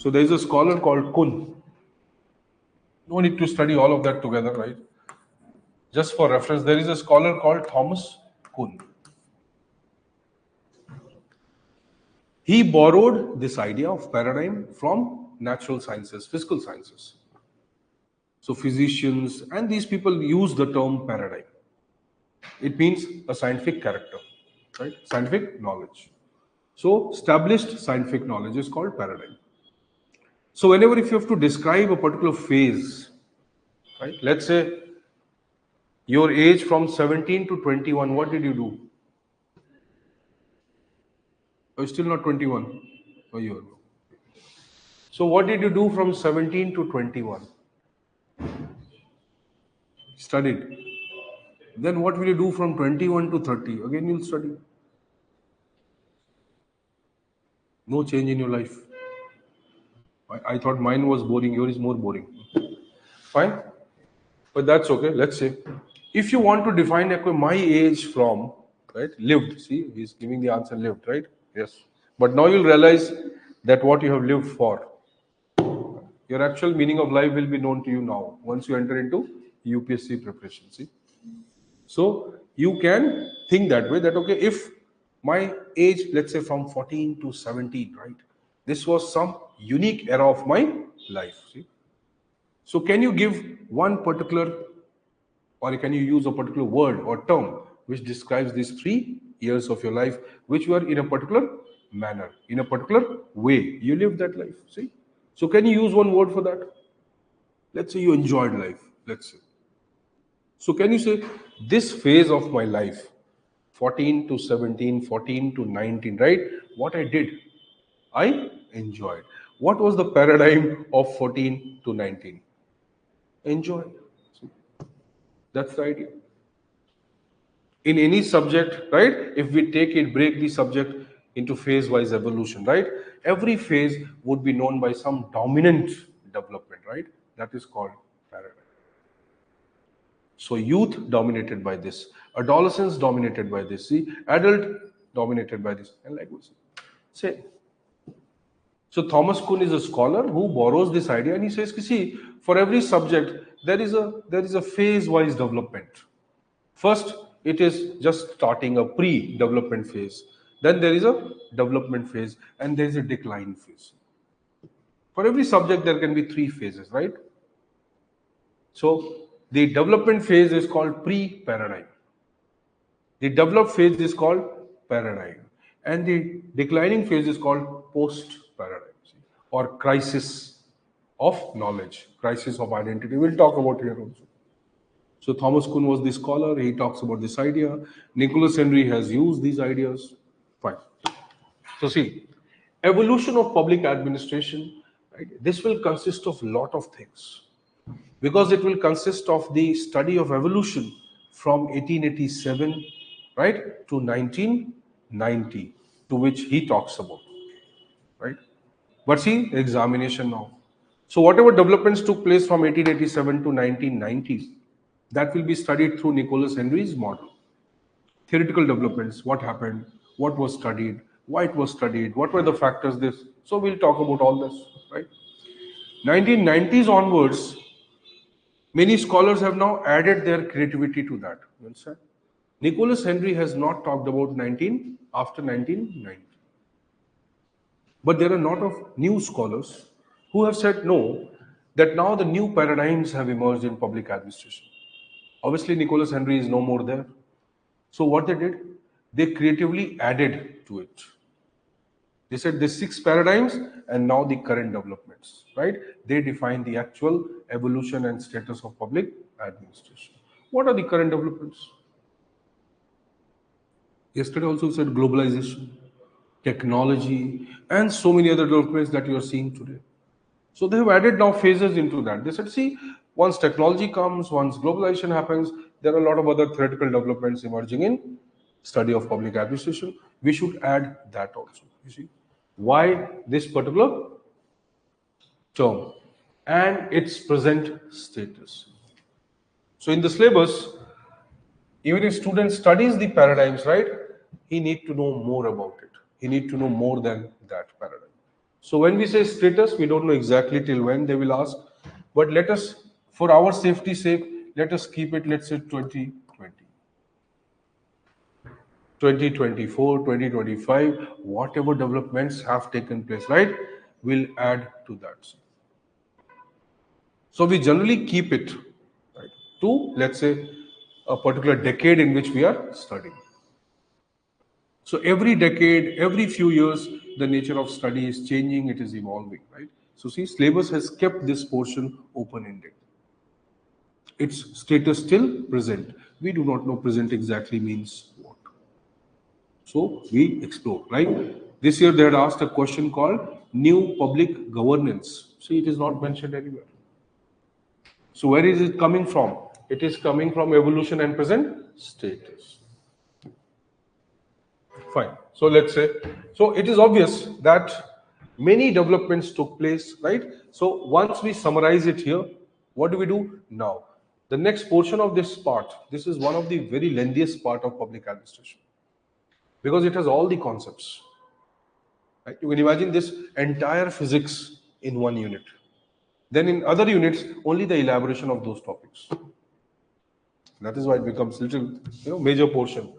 So there is a scholar called Kuhn. No need to study all of that together, right? Just for reference, there is a scholar called Thomas Kuhn. He borrowed this idea of paradigm from natural sciences, physical sciences. So physicians and these people use the term paradigm. It means a scientific character, right? Scientific knowledge. So established scientific knowledge is called paradigm. So whenever if you have to describe a particular phase, right? Let's say your age from 17 to 21, what did you do? Are you still not 21? A year ago. So what did you do from 17 to 21? Studied. Then what will you do from 21 to 30? Again you'll study. No change in your life. I thought mine was boring, yours is more boring. Fine. But that's okay. Let's say if you want to define my age from, right, lived, see, he's giving the answer lived, right? Yes. But now you'll realize that what you have lived for. Your actual meaning of life will be known to you now once you enter into UPSC preparation. See? So you can think that way that, okay, if my age, let's say from 14 to 17, right? This was some unique era of my life. See? So can you give one particular, or can you use a particular word or term which describes these 3 years of your life, which were in a particular manner, in a particular way? You lived that life. See? So can you use one word for that? Let's say you enjoyed life. Let's say. So can you say this phase of my life, 14 to 17, 14 to 19, right? What I did, I enjoyed. What was the paradigm of 14 to 19? Enjoy. That's the idea. In any subject, right? If we break the subject into phase-wise evolution, right? Every phase would be known by some dominant development, right? That is called paradigm. So youth dominated by this, adolescence dominated by this, see, adult dominated by this, and likewise. Say. So Thomas Kuhn is a scholar who borrows this idea and he says, see, for every subject, there is a phase-wise development. First, it is just starting a pre-development phase. Then there is a development phase and there is a decline phase. For every subject, there can be 3 phases, right? So the development phase is called pre-paradigm. The developed phase is called paradigm. And the declining phase is called post-paradigm, or crisis of knowledge, crisis of identity. We'll talk about here also. So Thomas Kuhn was the scholar. He talks about this idea. Nicholas Henry has used these ideas. Fine. So see, evolution of public administration, right? This will consist of a lot of things, because it will consist of the study of evolution from 1887, right, to 1990, to which he talks about, right? But see, examination now. So whatever developments took place from 1887 to 1990, that will be studied through Nicholas Henry's model. Theoretical developments, what happened, what was studied, why it was studied, what were the factors this. So we'll talk about all this, right? 1990s onwards, many scholars have now added their creativity to that. You understand? Nicholas Henry has not talked about after 1990. But there are a lot of new scholars who have said no, that now the new paradigms have emerged in public administration. Obviously, Nicholas Henry is no more there. So what they did, they creatively added to it. They said the 6 paradigms and now the current developments, right? They define the actual evolution and status of public administration. What are the current developments? Yesterday also we said globalization, technology, and so many other developments that you are seeing today. So they have added now phases into that. They said, see, once technology comes, once globalization happens, there are a lot of other theoretical developments emerging in study of public administration. We should add that also. You see, why this particular term and its present status. So in the syllabus, even if student studies the paradigms, right, he need to know more about it. He need to know more than that paradigm. So when we say status, we don't know exactly till when they will ask, but let us, for our safety sake, let us keep it, let's say 2020. 2024, 2025, whatever developments have taken place, right, will add to that. So we generally keep it, right, to, let's say, a particular decade in which we are studying. So every decade, every few years, the nature of study is changing, it is evolving, right? So see, syllabus has kept this portion open-ended. Its status still present. We do not know present exactly means what. So we explore, right? This year they had asked a question called new public governance. See, it is not mentioned anywhere. So where is it coming from? It is coming from evolution and present status. Fine. So let's say, so it is obvious that many developments took place, right? So once we summarize it here, what do we do now? The next portion of this part, this is one of the very lengthiest part of public administration because it has all the concepts. Right? You can imagine this entire physics in one unit. Then in other units, only the elaboration of those topics. That is why it becomes little, major portion.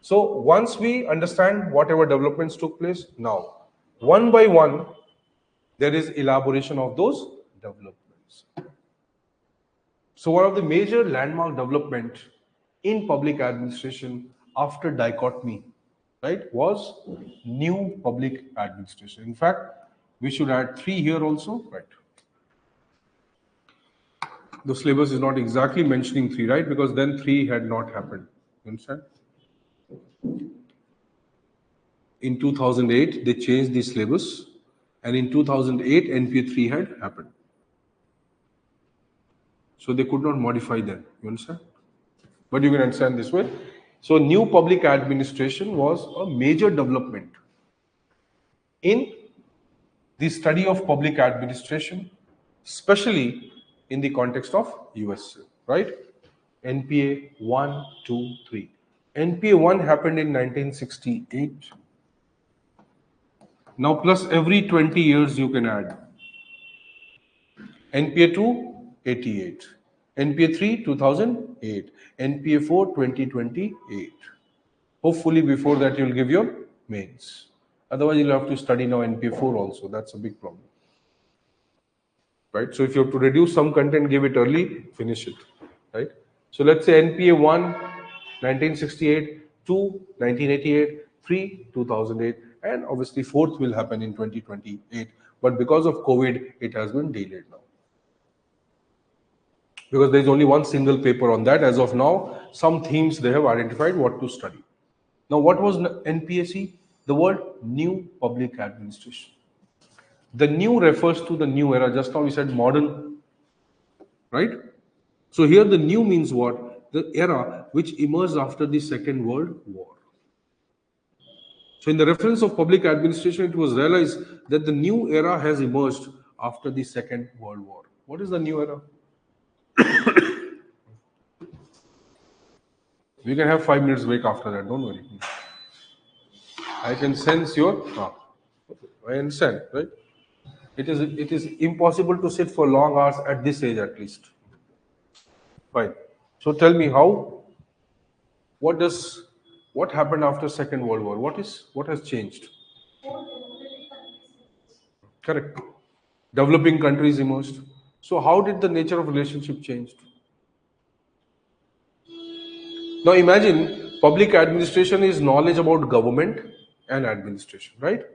So once we understand whatever developments took place, now one by one, there is elaboration of those developments. So one of the major landmark development in public administration after dichotomy, right, was new public administration. In fact, we should add 3 here also, right? The syllabus is not exactly mentioning 3, right? Because then 3 had not happened. You understand? In 2008, they changed the syllabus, and in 2008, NPA3 had happened. So they could not modify them. You understand? But you can understand this way. So new public administration was a major development in the study of public administration, especially in the context of USA, right? NPA 1, 2, 3. NPA 1 happened in 1968. Now plus every 20 years you can add. NPA 2, 88. NPA 3, 2008. NPA 4, 2028. Hopefully before that you'll give your mains. Otherwise you'll have to study now NPA 4 also. That's a big problem. Right? So if you have to reduce some content, give it early, finish it. Right? So let's say NPA 1, 1968, 2, 1988, 3, 2008, and obviously 4th will happen in 2028. But because of COVID, it has been delayed now. Because there is only one single paper on that as of now. Some themes they have identified what to study. Now, what was NPAC? The word new public administration. The new refers to the new era. Just now we said modern, right? So here the new means what? The era which emerged after the Second World War. So in the reference of public administration, it was realized that the new era has emerged after the Second World War. What is the new era? We can have 5 minutes break after that, don't worry. I can sense your... I understand, right? It is impossible to sit for long hours at this age at least. Fine. So tell me what happened after Second World War? What has changed? Correct. Developing countries emerged. So how did the nature of relationship change? Now imagine public administration is knowledge about government and administration, right?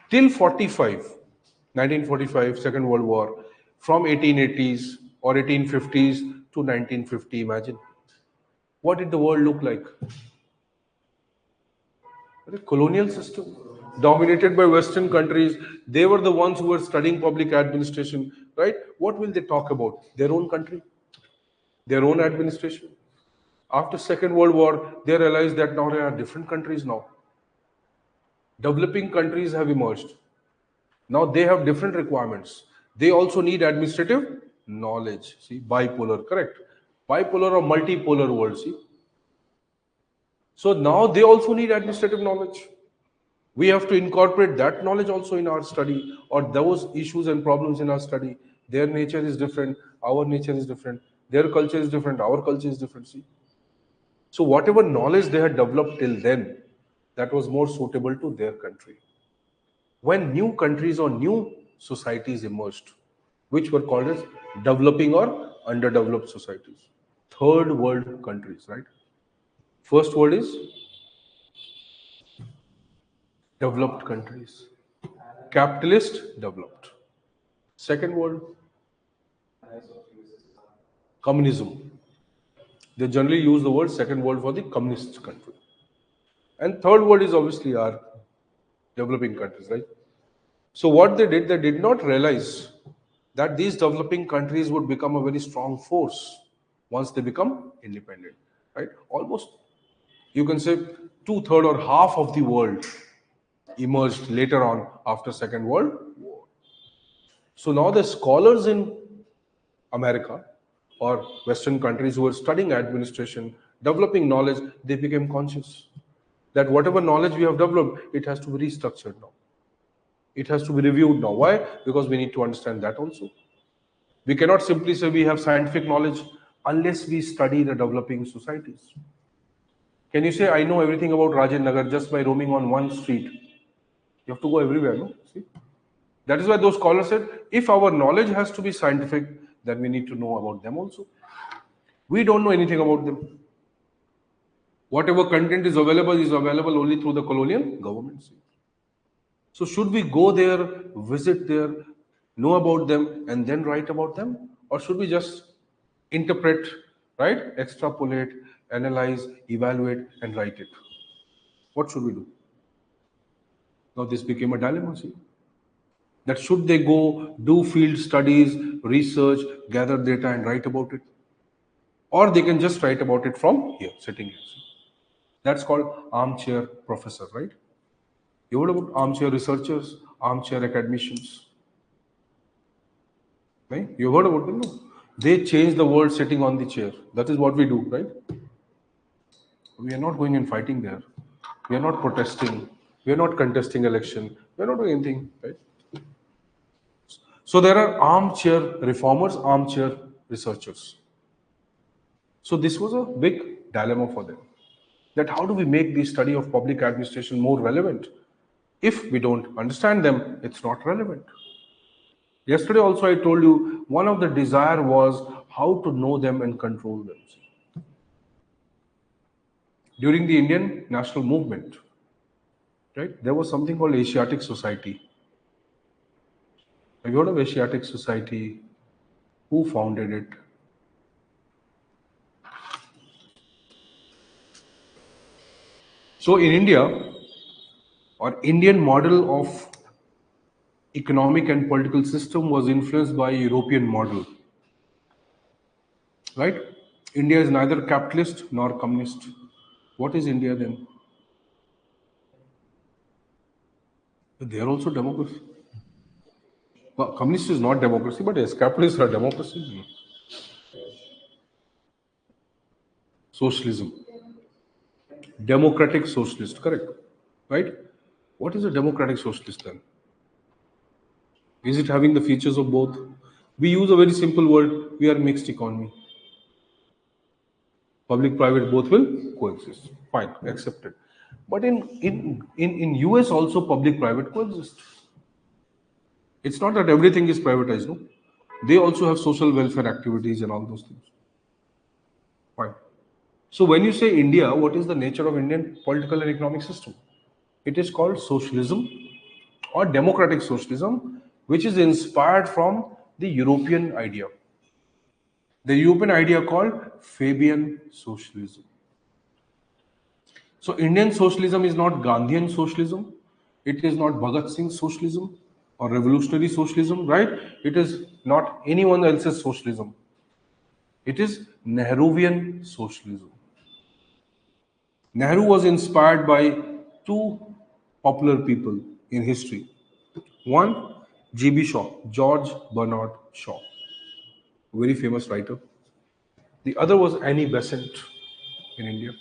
Till 1945, Second World War, from 1880s or 1850s to 1950, imagine. What did the world look like? A colonial system dominated by Western countries. They were the ones who were studying public administration, right? What will they talk about? Their own country, their own administration. After Second World War, they realized that now there are different countries now. Developing countries have emerged. Now they have different requirements. They also need administrative knowledge. See, bipolar, correct? Bipolar or multipolar world, see? So now they also need administrative knowledge. We have to incorporate that knowledge also in our study, or those issues and problems in our study. Their nature is different, our nature is different, their culture is different, our culture is different. See? So whatever knowledge they had developed till then, that was more suitable to their country. When new countries or new societies emerged, which were called as developing or underdeveloped societies, third world countries, right? First word is developed countries, capitalist developed. Second word, communism. They generally use the word second world for the communist country. And third world is obviously our developing countries, right? So what they did not realize that these developing countries would become a very strong force once they become independent, right? Almost, you can say, two-thirds or half of the world emerged later on after Second World War. So now the scholars in America or Western countries who were studying administration, developing knowledge, they became conscious that whatever knowledge we have developed, it has to be restructured now. It has to be reviewed now. Why? Because we need to understand that also. We cannot simply say we have scientific knowledge unless we study the developing societies. Can you say, I know everything about Rajan Nagar just by roaming on one street? You have to go everywhere, no? See? That is why those scholars said, if our knowledge has to be scientific, then we need to know about them also. We don't know anything about them. Whatever content is available only through the colonial governments. So should we go there, visit there, know about them, and then write about them? Or should we just interpret, right? Extrapolate, analyze, evaluate, and write it? What should we do? Now this became a dilemma, see? That should they go do field studies, research, gather data, and write about it? Or they can just write about it from here, sitting here. That's called armchair professor, right? You heard about armchair researchers, armchair academicians, right? You heard about them? No? They change the world sitting on the chair. That is what we do, right? We are not going and fighting there. We are not protesting. We are not contesting election. We are not doing anything, right? So there are armchair reformers, armchair researchers. So this was a big dilemma for them. That how do we make the study of public administration more relevant? If we don't understand them, it's not relevant. Yesterday also I told you one of the desire was how to know them and control them. During the Indian national movement, right, there was something called Asiatic Society. Have you heard of Asiatic Society? Who founded it? So in India, our Indian model of economic and political system was influenced by European model. Right? India is neither capitalist nor communist. What is India then? They are also democracy. Well, communist is not democracy, but yes, capitalists are democracy. Socialism. Democratic socialist, correct? Right? What is a democratic socialist then? Is it having the features of both? We use a very simple word, we are mixed economy. Public, private, both will coexist. Fine, accepted. But in US also public, private coexist. It's not that everything is privatized, no? They also have social welfare activities and all those things. Fine. So when you say India, what is the nature of Indian political and economic system? It is called socialism or democratic socialism, which is inspired from the European idea. The European idea called Fabian socialism. So Indian socialism is not Gandhian socialism. It is not Bhagat Singh socialism or revolutionary socialism, right? It is not anyone else's socialism. It is Nehruvian socialism. Nehru was inspired by two popular people in history. One, G.B. Shaw, George Bernard Shaw, very famous writer. The other was Annie Besant in India.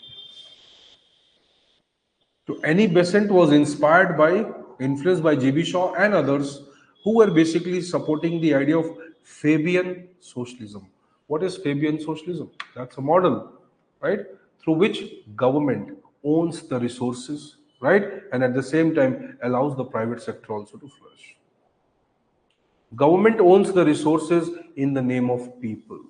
So Annie Besant was inspired by, influenced by G.B. Shaw and others who were basically supporting the idea of Fabian socialism. What is Fabian socialism? That's a model, right? Through which government owns the resources, right? And at the same time allows the private sector also to flourish. Government owns the resources in the name of people.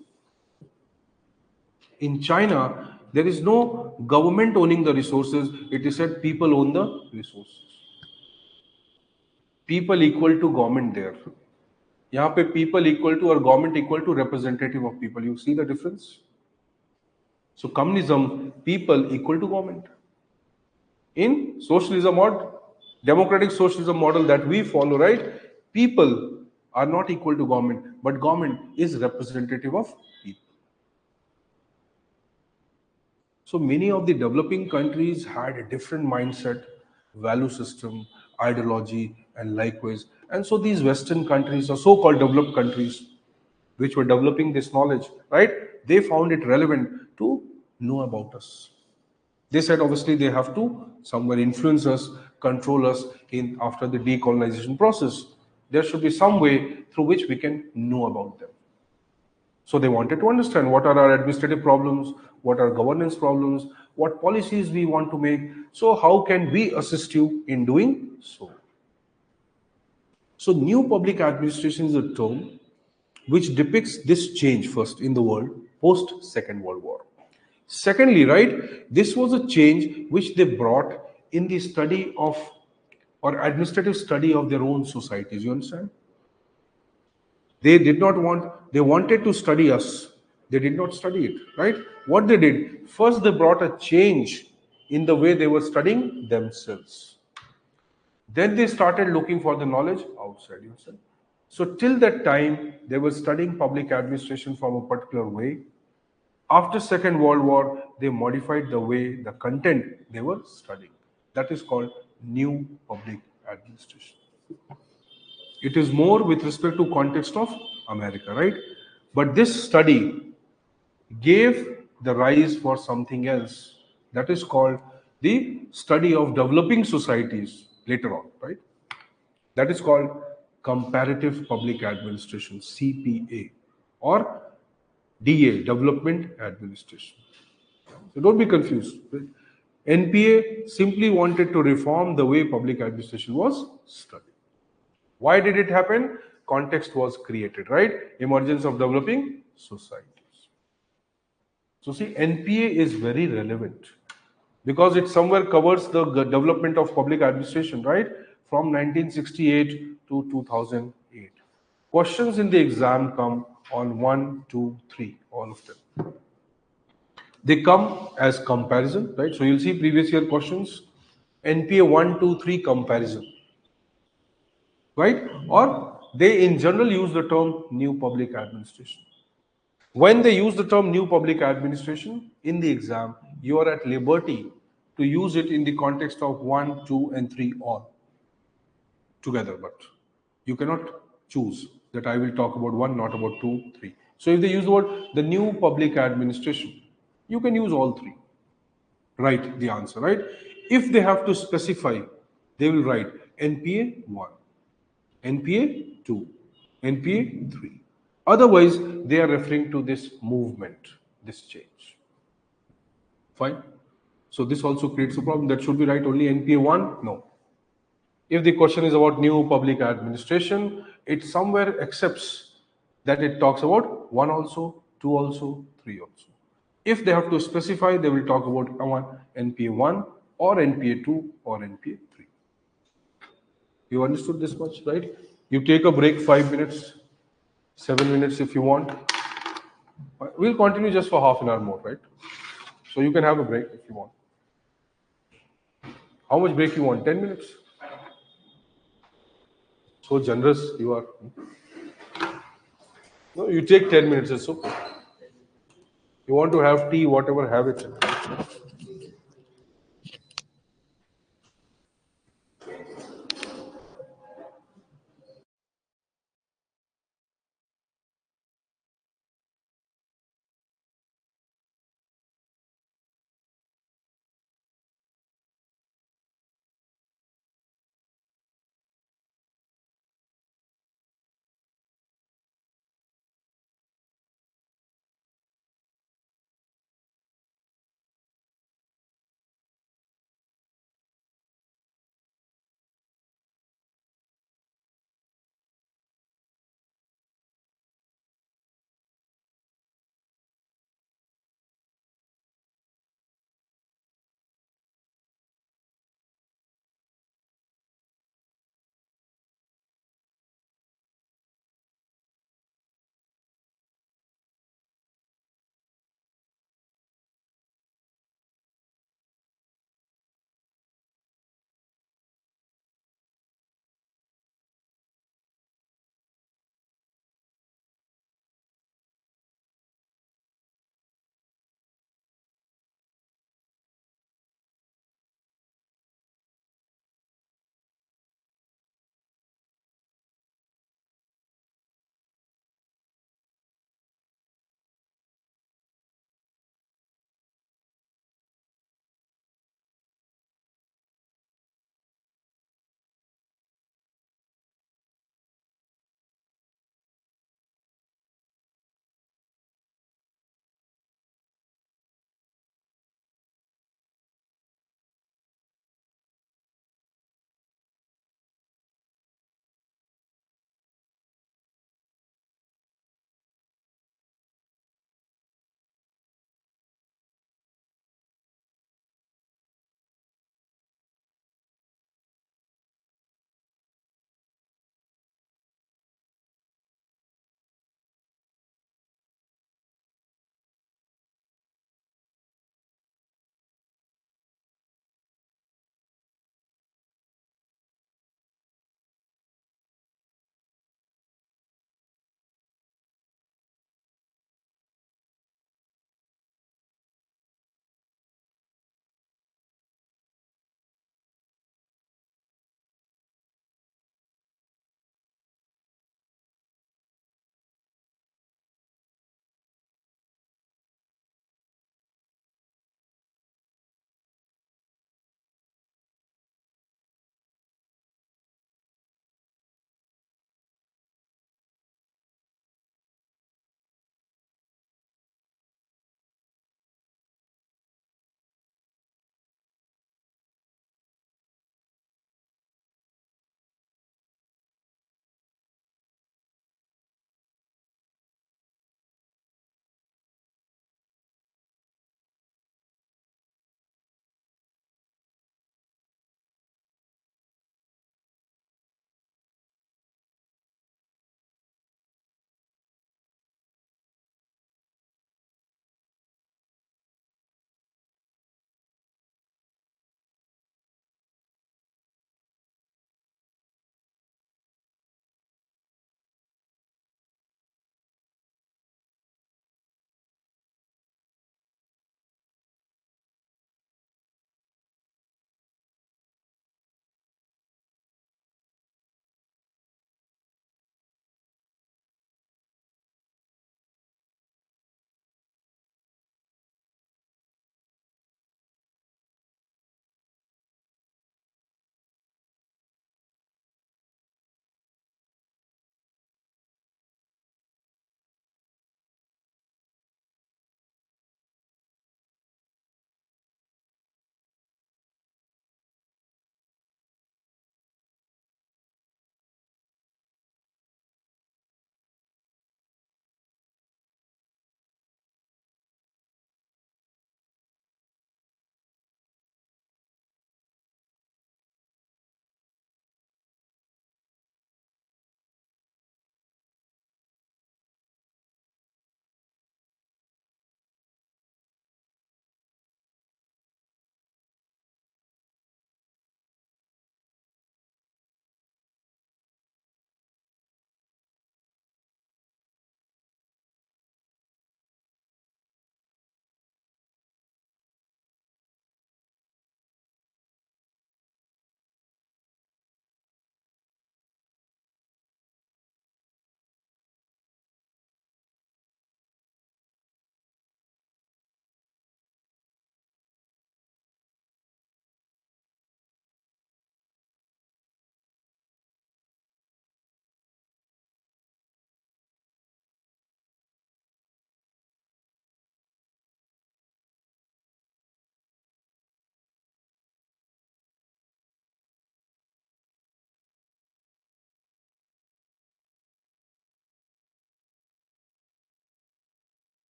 In China, there is no government owning the resources. It is said people own the resources. People equal to government there. यहाँ पे people equal to or government equal to representative of people. You see the difference? So communism, people equal to government. In socialism or democratic socialism model that we follow, right? People are not equal to government, but government is representative of people. So many of the developing countries had a different mindset, value system, ideology, and likewise. And so these Western countries, or so-called developed countries, which were developing this knowledge, right? They found it relevant to know about us. They said obviously they have to somewhere influence us, control us in after the decolonization process. There should be some way through which we can know about them. So they wanted to understand what are our administrative problems, what are governance problems, what policies we want to make. So how can we assist you in doing so? So new public administration is a term which depicts this change first in the world post Second World War. Secondly, right, this was a change which they brought in the study of or administrative study of their own societies. You understand? They did not want, they wanted to study us. They did not study it, right? What they did, first they brought a change in the way they were studying themselves. Then they started looking for the knowledge outside yourself. So till that time, they were studying public administration from a particular way. After Second World War, they modified the way, the content they were studying. That is called new public administration. It is more with respect to context of America, right? But this study gave the rise for something else that is called the study of developing societies later on, right? That is called comparative public administration, CPA, or DA, development administration. So don't be confused. Right? NPA simply wanted to reform the way public administration was studied. Why did it happen? Context was created, right? Emergence of developing societies. So see, NPA is very relevant because it somewhere covers the development of public administration, right? From 1968 to 2008. Questions in the exam come on 1, 2, 3, all of them. They come as comparison, right? So you'll see previous year questions, NPA 1, 2, 3 comparison, right? Or they in general use the term new public administration. When they use the term new public administration in the exam, you are at liberty to use it in the context of 1, 2, and 3 all together, but you cannot choose that I will talk about 1, not about 2, 3. So if they use the word the new public administration, you can use all 3. Write the answer, right? If they have to specify, they will write NPA 1, NPA 2, NPA 3. Otherwise, they are referring to this movement, this change. Fine. So this also creates a problem. That should be right only NPA 1? No. If the question is about new public administration, it somewhere accepts that it talks about 1 also, 2 also, 3 also. If they have to specify, they will talk about NPA 1 or NPA 2 or NPA 3. You understood this much, right? You take a break 5 minutes, 7 minutes if you want. We'll continue just for half an hour more, right? So you can have a break if you want. How much break you want? 10 minutes? So generous you are. No, you take 10 minutes or so. You want to have tea, whatever, have it.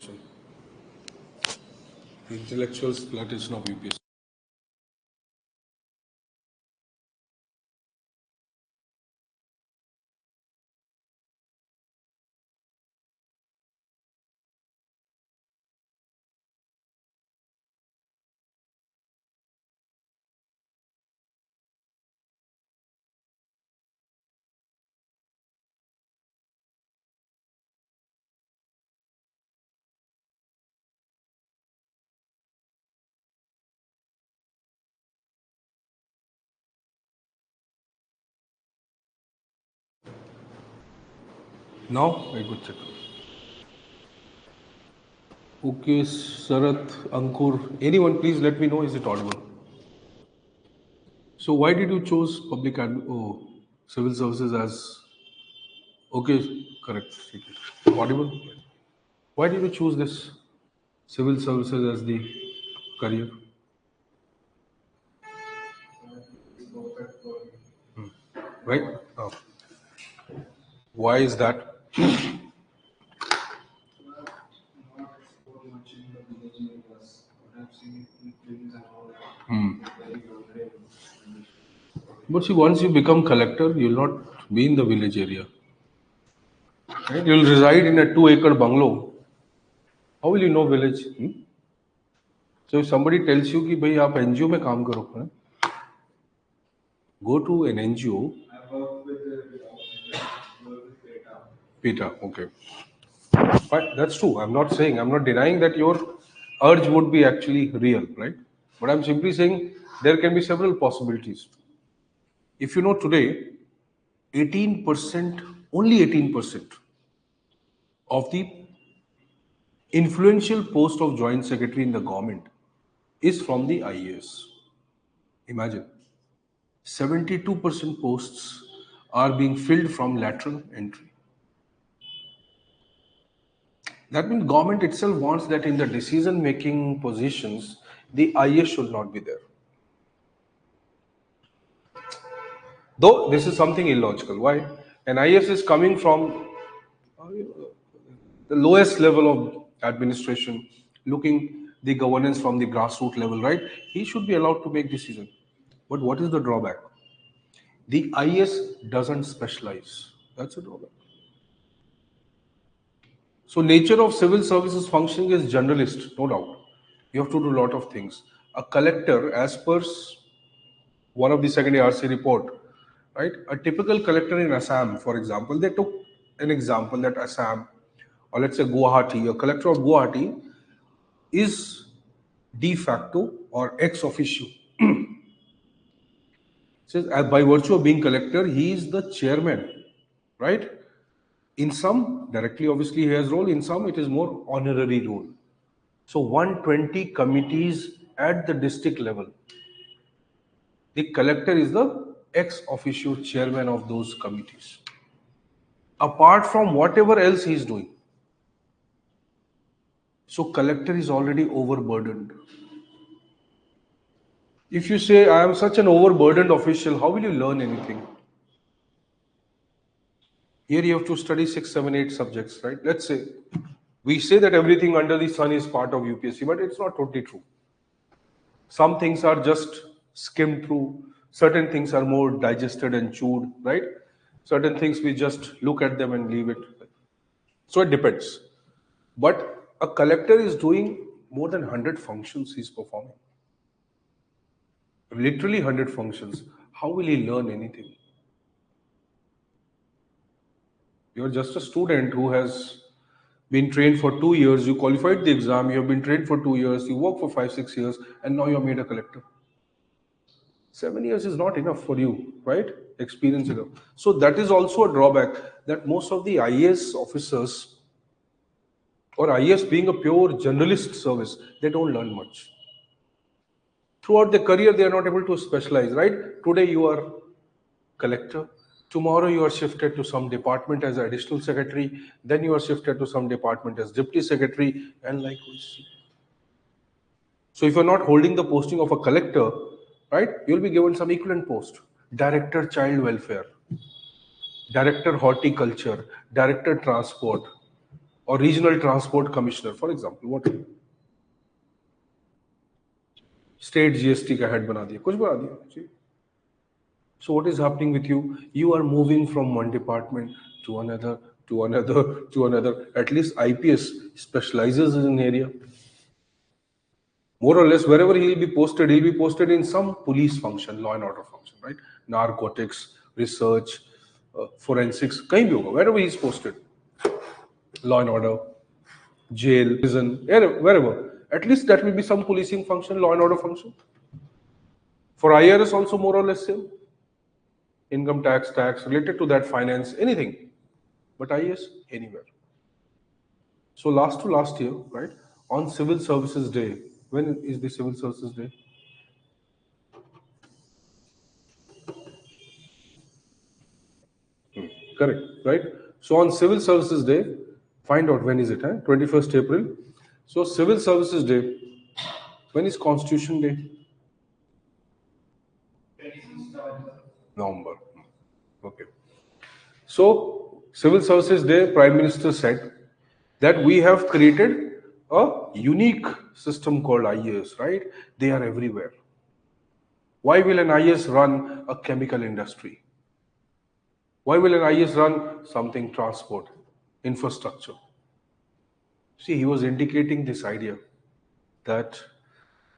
The intellectual exploitation of UPSC. Now I could check. Okay, Sarath, Ankur, anyone please let me know, is it audible? So why did you choose civil services as, okay, correct, audible? Why did you choose this civil services as the career? Right? Oh. Why is that? But see, once you become collector, you'll not be in the village area. Right? You'll reside in a 2-acre bungalow. How will you know village? So if somebody tells you कि भाई आप NGO में काम करो, go to an NGO. PETA, okay. But that's true. I'm not denying that your urge would be actually real, right? But I'm simply saying there can be several possibilities. If you know today, 18%, only 18% of the influential post of joint secretary in the government is from the IAS. Imagine 72% posts are being filled from lateral entry. That means government itself wants that in the decision making positions, the IAS should not be there. Though this is something illogical. Why? An IAS is coming from the lowest level of administration, looking the governance from the grassroots level, right? He should be allowed to make decision. But what is the drawback? The IAS doesn't specialize. That's a drawback. So nature of civil services functioning is generalist, no doubt. You have to do a lot of things. A collector, as per one of the second RC report, right? A typical collector in Assam, for example, they took an example that Assam, or let's say Guwahati, a collector of Guwahati is de facto or ex officio. Says by virtue of being collector, he is the chairman, right? In some, directly obviously he has role, in some it is more honorary role. So 120 committees at the district level. The collector is the ex officio chairman of those committees. Apart from whatever else he is doing. So collector is already overburdened. If you say, I am such an overburdened official, how will you learn anything? Here you have to study 6, 7, 8 subjects, right? Let's say, we say that everything under the sun is part of UPSC, but it's not totally true. Some things are just skimmed through, certain things are more digested and chewed, right? Certain things we just look at them and leave it. So it depends. But a collector is doing more than 100 functions he's performing. Literally 100 functions. How will he learn anything? You're just a student who has been trained for 2 years, you qualified the exam, you have been trained for 2 years, you work for 5, 6 years, and now you're made a collector. 7 years is not enough for you, right? Experience enough. So that is also a drawback that most of the IAS officers or IAS being a pure generalist service, they don't learn much. Throughout their career, they are not able to specialize, right? Today you are collector. Tomorrow you are shifted to some department as additional secretary. Then you are shifted to some department as deputy secretary, and likewise. So if you're not holding the posting of a collector, right, you'll be given some equivalent post. Director Child Welfare, Director Horticulture, Director Transport, or regional transport commissioner, for example. What? State GST का head बना दिया, कुछ बना दिया. So what is happening with you? You are moving from one department to another, to another, to another. At least IPS specializes in an area. More or less, wherever he'll be posted in some police function, law and order function, right? Narcotics, research, forensics, कहीं भी होगा, wherever he's posted. Law and order, jail, prison, wherever. At least that will be some policing function, law and order function. For IRS also more or less same. Income tax related to that, finance, anything. But IAS, anywhere. So last to last year, right, on Civil Services Day, when is the Civil Services Day? Correct, right? So on Civil Services Day, find out when is it, 21st April. So Civil Services Day, when is Constitution Day? November. Okay. So Civil Services Day, Prime Minister said that we have created a unique system called IAS, right? They are everywhere. Why will an IAS run a chemical industry? Why will an IAS run something transport, infrastructure? See, he was indicating this idea that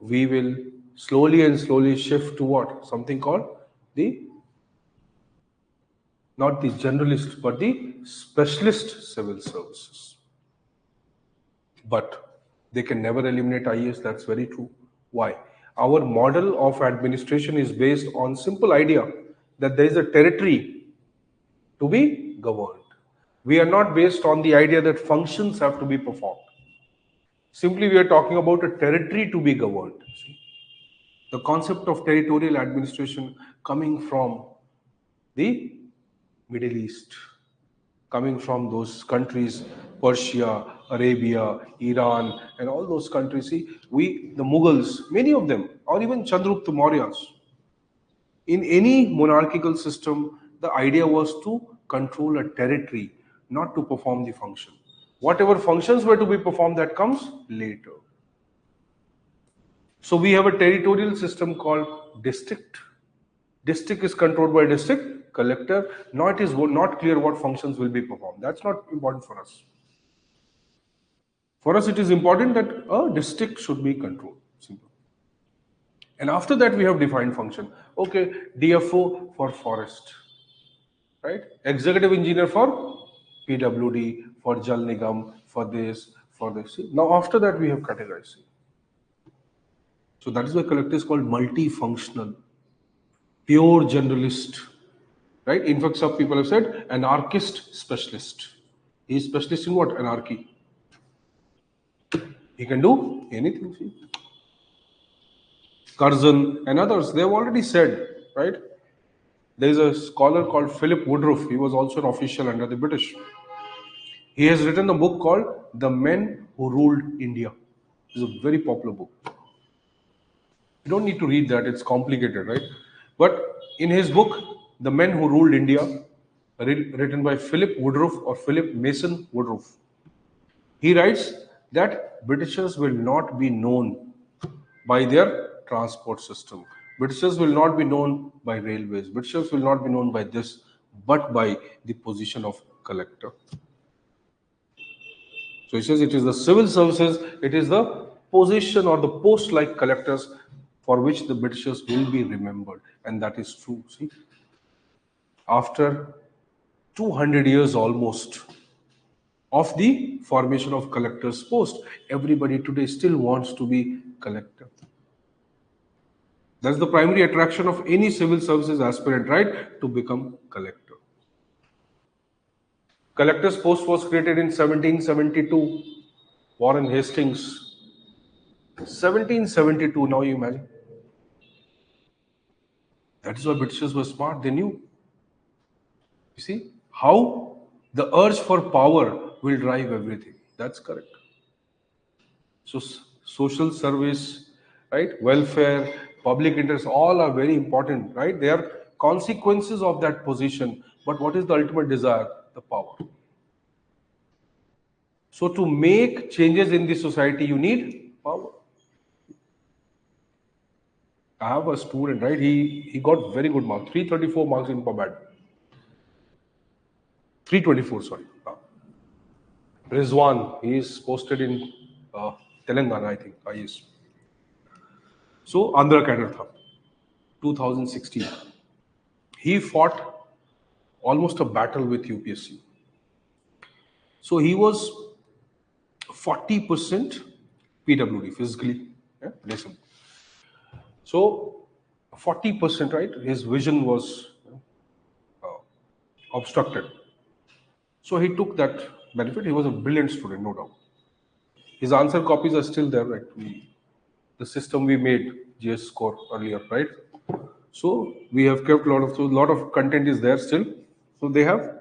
we will slowly and slowly shift to what? Something called not the generalist, but the specialist civil services. But they can never eliminate IAS, that's very true. Why? Our model of administration is based on simple idea that there is a territory to be governed. We are not based on the idea that functions have to be performed. Simply, we are talking about a territory to be governed. See? The concept of territorial administration coming from the Middle East, coming from those countries, Persia, Arabia, Iran, and all those countries. See, the Mughals, many of them, or even Chandragupta Mauryas, in any monarchical system, the idea was to control a territory, not to perform the function. Whatever functions were to be performed, that comes later. So we have a territorial system called district. District is controlled by district collector. Now it is not clear what functions will be performed. That's not important for us. For us, it is important that a district should be controlled. Simple. And after that, we have defined function. Okay, DFO for forest, right? Executive engineer for PWD, for Jal Nigam, for this, for this. Now after that, we have categorized. So that is why collector is called multifunctional, pure generalist, right? In fact, some people have said anarchist specialist. He is specialist in what? Anarchy. He can do anything. See? Curzon and others, they have already said, right? There is a scholar called Philip Woodruff. He was also an official under the British. He has written a book called The Men Who Ruled India. It's a very popular book. You don't need to read that, it's complicated, right? But in his book, The Men Who Ruled India, written by Philip Woodruff or Philip Mason Woodruff, he writes that Britishers will not be known by their transport system. Britishers will not be known by railways. Britishers will not be known by this, but by the position of collector. So he says it is the civil services, it is the position or the post like collectors for which the Britishers will be remembered. And that is true. See, after 200 years almost of the formation of collector's post, everybody today still wants to be collector. That's the primary attraction of any civil services aspirant, right? To become collector. Collector's post was created in 1772. Warren Hastings. 1772, now you imagine. That is why Britishers were smart, they knew. You see, how the urge for power will drive everything. That's correct. So social service, right? Welfare, public interest, all are very important, right? They are consequences of that position. But what is the ultimate desire? The power. So to make changes in the society, you need power. I have a student, right? He got very good marks, 334 marks in PubAd. 324, sorry. Rizwan, he is posted in Telangana, I think. Yes. So Andhra cadre tha, 2016. He fought almost a battle with UPSC. So he was 40% PWD, physically disabled. So 40%, right? His vision was obstructed. So he took that benefit. He was a brilliant student, no doubt. His answer copies are still there, right? The system we made, GS score earlier, right? So we have kept a lot of content is there still. So they have,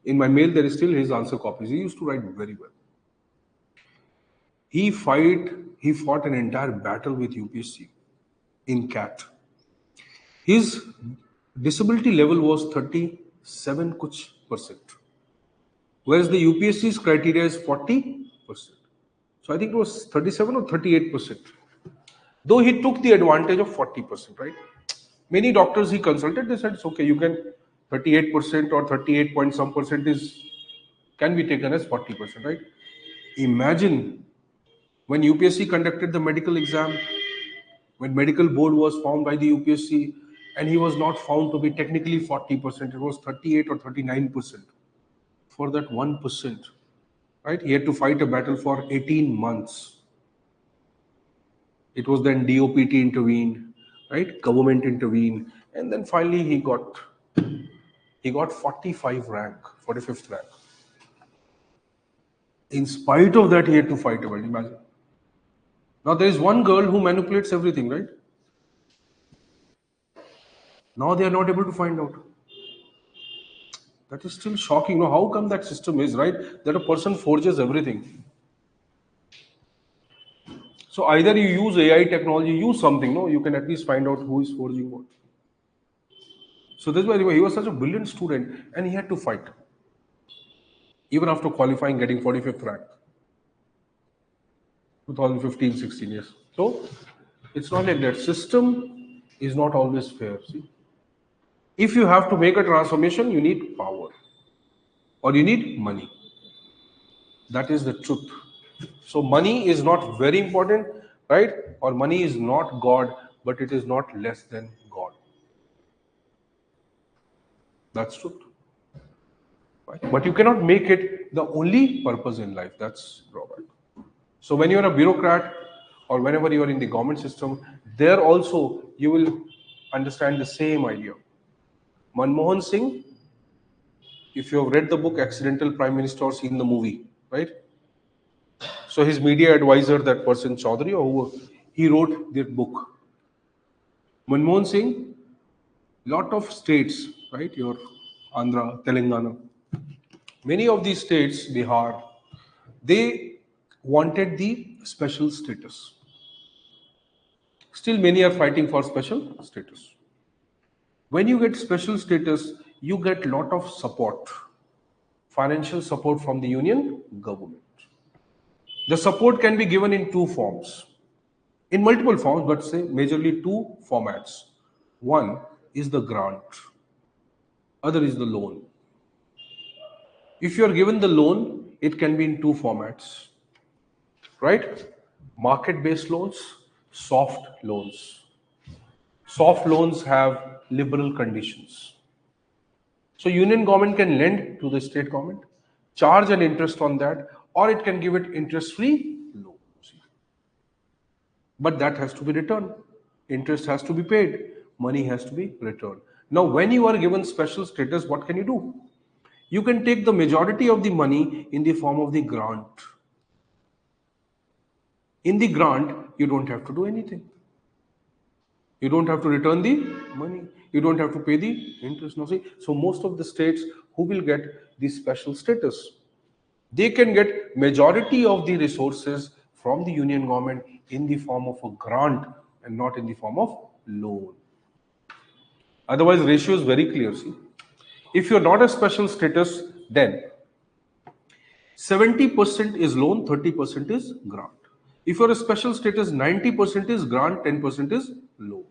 in my mail, there is still his answer copies. He used to write very well. He fought an entire battle with UPSC in CAT. His disability level was 37 kuch percent, whereas the UPSC's criteria is 40%. So I think it was 37 or 38%. Though he took the advantage of 40%, right? Many doctors he consulted, they said it's okay, you can 38% or 38 point some percent can be taken as 40%, right? Imagine when UPSC conducted the medical exam, when medical board was found by the UPSC, and he was not found to be technically 40%, it was 38 or 39%. For that 1%, right? He had to fight a battle for 18 months. It was then DOPT intervened, right? Government intervened, and then finally he got 45th rank. In spite of that, he had to fight a battle. Imagine. Now there is one girl who manipulates everything, right? Now they are not able to find out. That is still shocking. Now, how come that system is, right? That a person forges everything. So either you use AI technology, use something, no? You can at least find out who is forging what. So that's why he was such a brilliant student and he had to fight. Even after qualifying, getting 45th rank. 2015-16 years. So it's not like that. System is not always fair. See? If you have to make a transformation, you need power. Or you need money. That is the truth. So money is not very important, right? Or money is not God, but it is not less than God. That's truth. Right? But you cannot make it the only purpose in life. That's drawback. So when you are a bureaucrat or whenever you are in the government system, there also you will understand the same idea. Manmohan Singh, if you have read the book Accidental Prime Minister or seen the movie, right? So his media advisor, that person Chaudhary, or he wrote the book. Manmohan Singh, lot of states, right? Your Andhra, Telangana, many of these states, Bihar, they wanted the special status. Still, many are fighting for special status. When you get special status, you get lot of support, financial support from the union government. The support can be given in two forms, in multiple forms, but say majorly two formats. One is the grant, other is the loan. If you are given the loan, it can be in two formats, right? Market-based loans, soft loans. Soft loans have liberal conditions. So union government can lend to the state government, charge an interest on that, or it can give it interest-free loan. But that has to be returned. Interest has to be paid. Money has to be returned. Now, when you are given special status, what can you do? You can take the majority of the money in the form of the grant. In the grant, you don't have to do anything. You don't have to return the money. You don't have to pay the interest. Now, see, so most of the states who will get the special status, they can get majority of the resources from the union government in the form of a grant and not in the form of loan. Otherwise, ratio is very clear. See, if you're not a special status, then 70% is loan, 30% is grant. If you're a special status, 90% is grant, 10% is loan.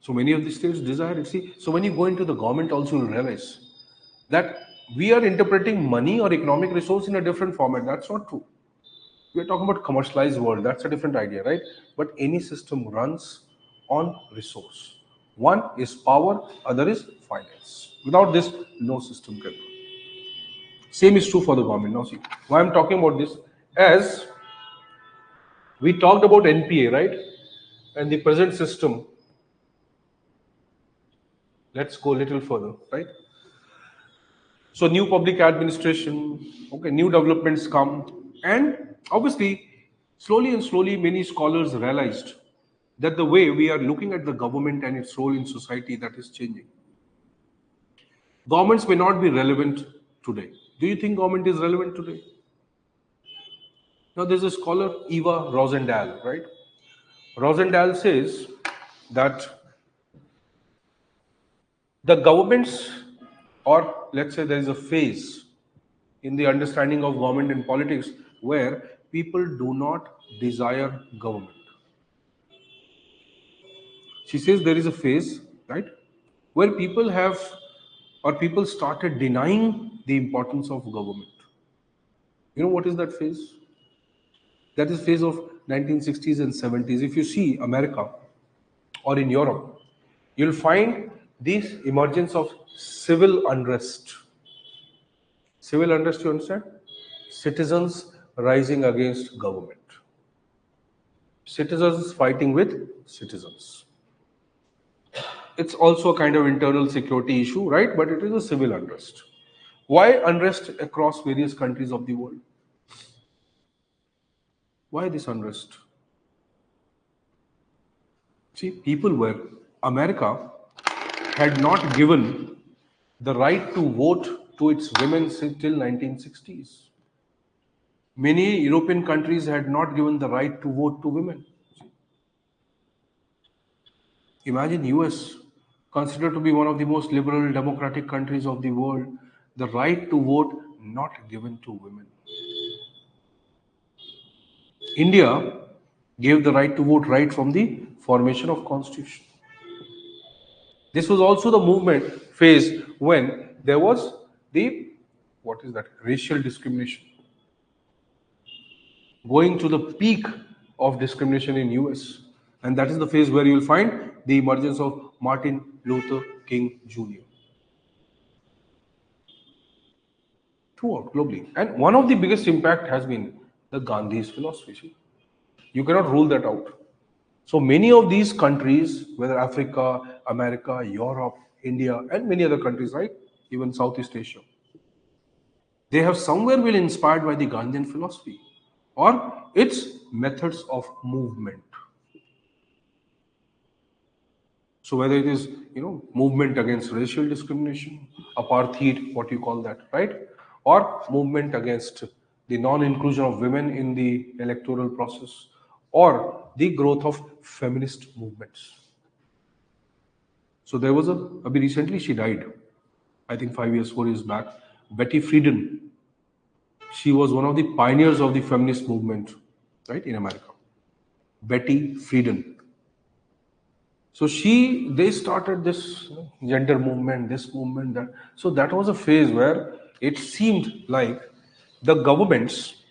So many of the states desire it. See, so when you go into the government also, you realize that we are interpreting money or economic resource in a different format. That's not true. We are talking about commercialized world. That's a different idea, right? But any system runs on resource. One is power, other is finance. Without this, no system can run. Same is true for the government. Now see, why I'm talking about this, as we talked about NPA, right? And the present system, let's go a little further, right? So new public administration, okay, new developments come, and obviously, slowly and slowly, many scholars realized that the way we are looking at the government and its role in society, that is changing. Governments may not be relevant today. Do you think government is relevant today? Now, there's a scholar, Eva Rosendahl, right? Rosendahl says that the governments, or let's say there is a phase in the understanding of government and politics where people do not desire government. She says there is a phase, right, where people have, or people started denying the importance of government. You know what is that phase? That is phase of 1960s and 70s. If you see America or in Europe, you'll find this emergence of civil unrest. Civil unrest, you understand? Citizens rising against government. Citizens fighting with citizens. It's also a kind of internal security issue, right? But it is a civil unrest. Why unrest across various countries of the world? Why this unrest? See, people were, America had not given the right to vote to its women till 1960s. Many European countries had not given the right to vote to women. Imagine US, considered to be one of the most liberal democratic countries of the world, the right to vote not given to women. India gave the right to vote right from the formation of constitution. This was also the movement phase when there was the, what is that, racial discrimination. Going to the peak of discrimination in US. And that is the phase where you'll find the emergence of Martin Luther King Jr. throughout globally. And one of the biggest impact has been the Gandhi's philosophy. You cannot rule that out. So many of these countries, whether Africa, America, Europe, India, and many other countries, right? Even Southeast Asia, they have somewhere been inspired by the Gandhian philosophy or its methods of movement. So whether it is, movement against racial discrimination, apartheid, what you call that, right? Or movement against the non-inclusion of women in the electoral process, or the growth of feminist movements. So there was recently she died, I think 5 years, 4 years back, Betty Friedan. She was one of the pioneers of the feminist movement, right, in America. Betty Friedan. So they started this gender movement, this movement, that. So that was a phase where it seemed like the governments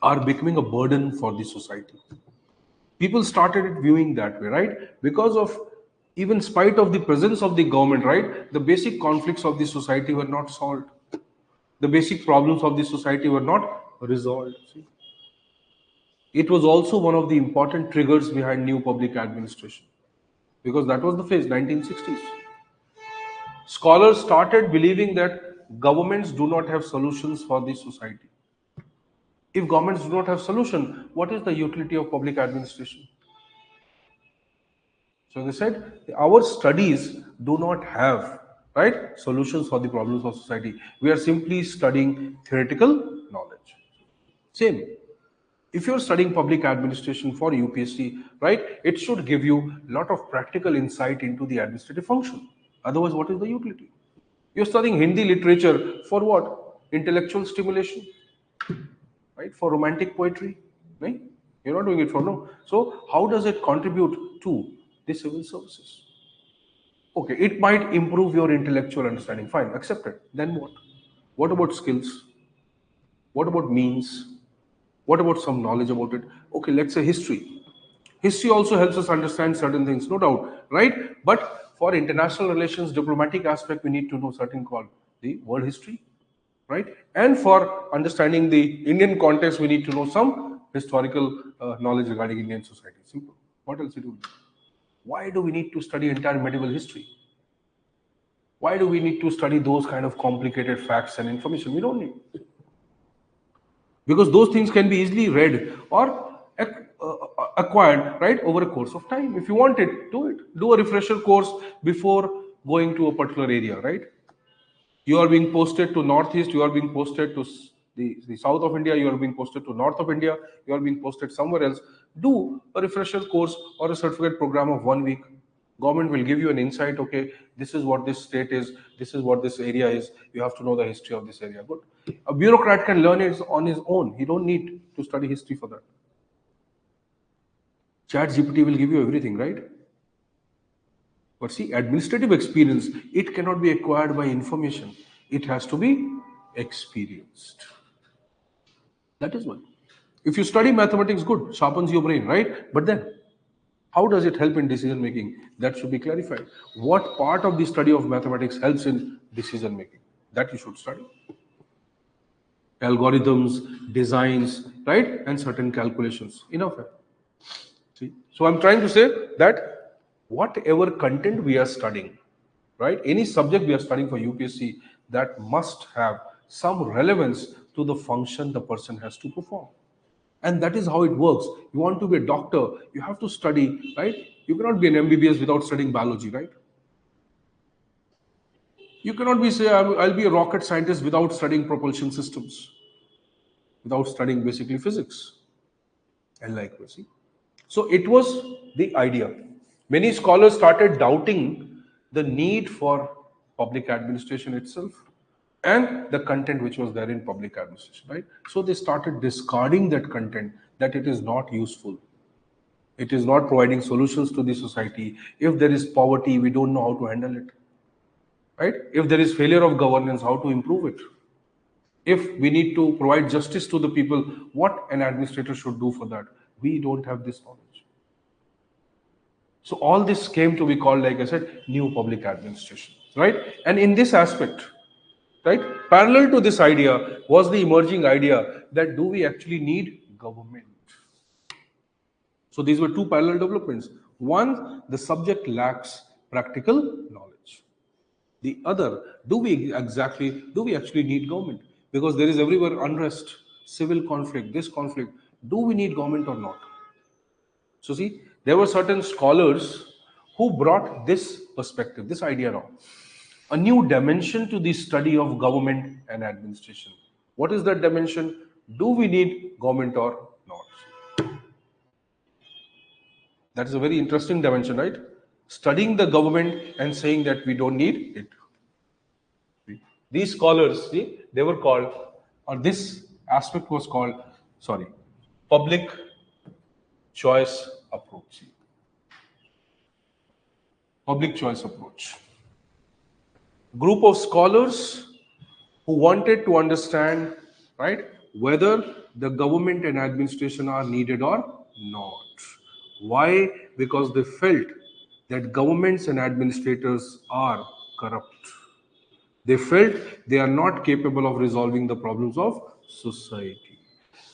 are becoming a burden for the society. People started viewing that way, right? Because of, even spite of the presence of the government, right? The basic conflicts of the society were not solved. The basic problems of the society were not resolved. See? It was also one of the important triggers behind new public administration. Because that was the phase, 1960s. Scholars started believing that governments do not have solutions for the society. If governments do not have solution, what is the utility of public administration? So they said, our studies do not have, right, solutions for the problems of society. We are simply studying theoretical knowledge. Same. If you're studying public administration for UPSC, right, it should give you a lot of practical insight into the administrative function. Otherwise, what is the utility? You're studying Hindi literature for what? Intellectual stimulation, right? For romantic poetry, right? You're not doing it for no. So how does it contribute to the civil services? Okay, it might improve your intellectual understanding. Fine, accept it. Then what? What about skills? What about means? What about some knowledge about it? Okay, let's say history. History also helps us understand certain things, no doubt, right? But for international relations, diplomatic aspect, we need to know certain called the world history, right? And for understanding the Indian context, we need to know some historical knowledge regarding Indian society. Simple. What else we do? Why do we need to study entire medieval history? Why do we need to study those kind of complicated facts and information? We don't need, because those things can be easily read or acquired, right, over a course of time. If you want it, do it. Do a refresher course before going to a particular area, right? You are being posted to northeast, you are being posted to the south of India, you are being posted to north of India, you are being posted somewhere else. Do a refresher course or a certificate program of 1 week. Government will give you an insight. Okay, this is what this state is, this is what this area is. You have to know the history of this area. Good. A bureaucrat can learn it on his own. He don't need to study history for that. Chat GPT will give you everything, right? But see, administrative experience, it cannot be acquired by information. It has to be experienced. That is one. If you study mathematics, good, sharpens your brain, right? But then, how does it help in decision making? That should be clarified. What part of the study of mathematics helps in decision making? That you should study. Algorithms, designs, right? And certain calculations. Enough. See? So I'm trying to say that whatever content we are studying, right? Any subject we are studying for UPSC, that must have some relevance to the function the person has to perform. And that is how it works. You want to be a doctor, you have to study, right? You cannot be an MBBS without studying biology, right? You cannot be say I'll be a rocket scientist without studying propulsion systems, without studying basically physics and likewise. So it was the idea. Many scholars started doubting the need for public administration itself and the content which was there in public administration, right? So they started discarding that content, that it is not useful. It is not providing solutions to the society. If there is poverty, we don't know how to handle it, right? If there is failure of governance, how to improve it? If we need to provide justice to the people, what an administrator should do for that? We don't have this knowledge. So all this came to be called, like I said, new public administration, right? And in this aspect, right, parallel to this idea was the emerging idea that do we actually need government? So these were two parallel developments. One, the subject lacks practical knowledge. The other, do we actually need government? Because there is everywhere unrest, civil conflict, this conflict. Do we need government or not? So see, there were certain scholars who brought this perspective, this idea now, a new dimension to the study of government and administration. What is that dimension? Do we need government or not? That is a very interesting dimension, right? Studying the government and saying that we don't need it. These scholars, see, they were called, or this aspect was called, public choice approach. Public choice approach. Group of scholars who wanted to understand, right, whether the government and administration are needed or not. Why? Because they felt that governments and administrators are corrupt. They felt they are not capable of resolving the problems of society.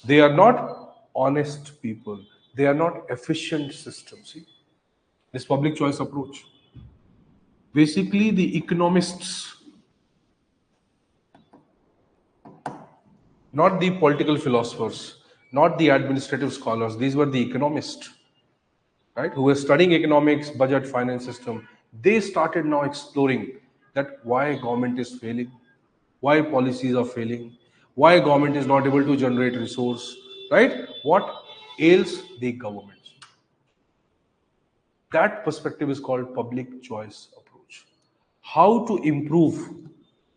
They are not honest people. They are not efficient systems. See? This public choice approach. Basically, the economists, not the political philosophers, not the administrative scholars, these were the economists, right, who were studying economics, budget, finance system. They started now exploring that why government is failing, why policies are failing, why government is not able to generate resource, right? What ails the government? That perspective is called public choice approach. How to improve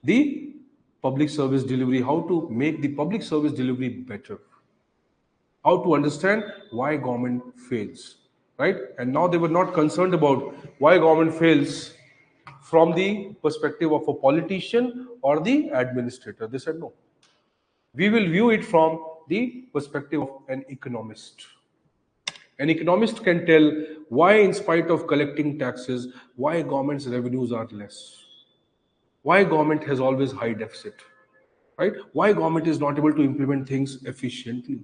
the public service delivery, how to make the public service delivery better, how to understand why government fails, right? And now they were not concerned about why government fails from the perspective of a politician or the administrator. They said, no, we will view it from the perspective of an economist. An economist can tell why, in spite of collecting taxes, why government's revenues are less, why government has always high deficit, right? Why government is not able to implement things efficiently.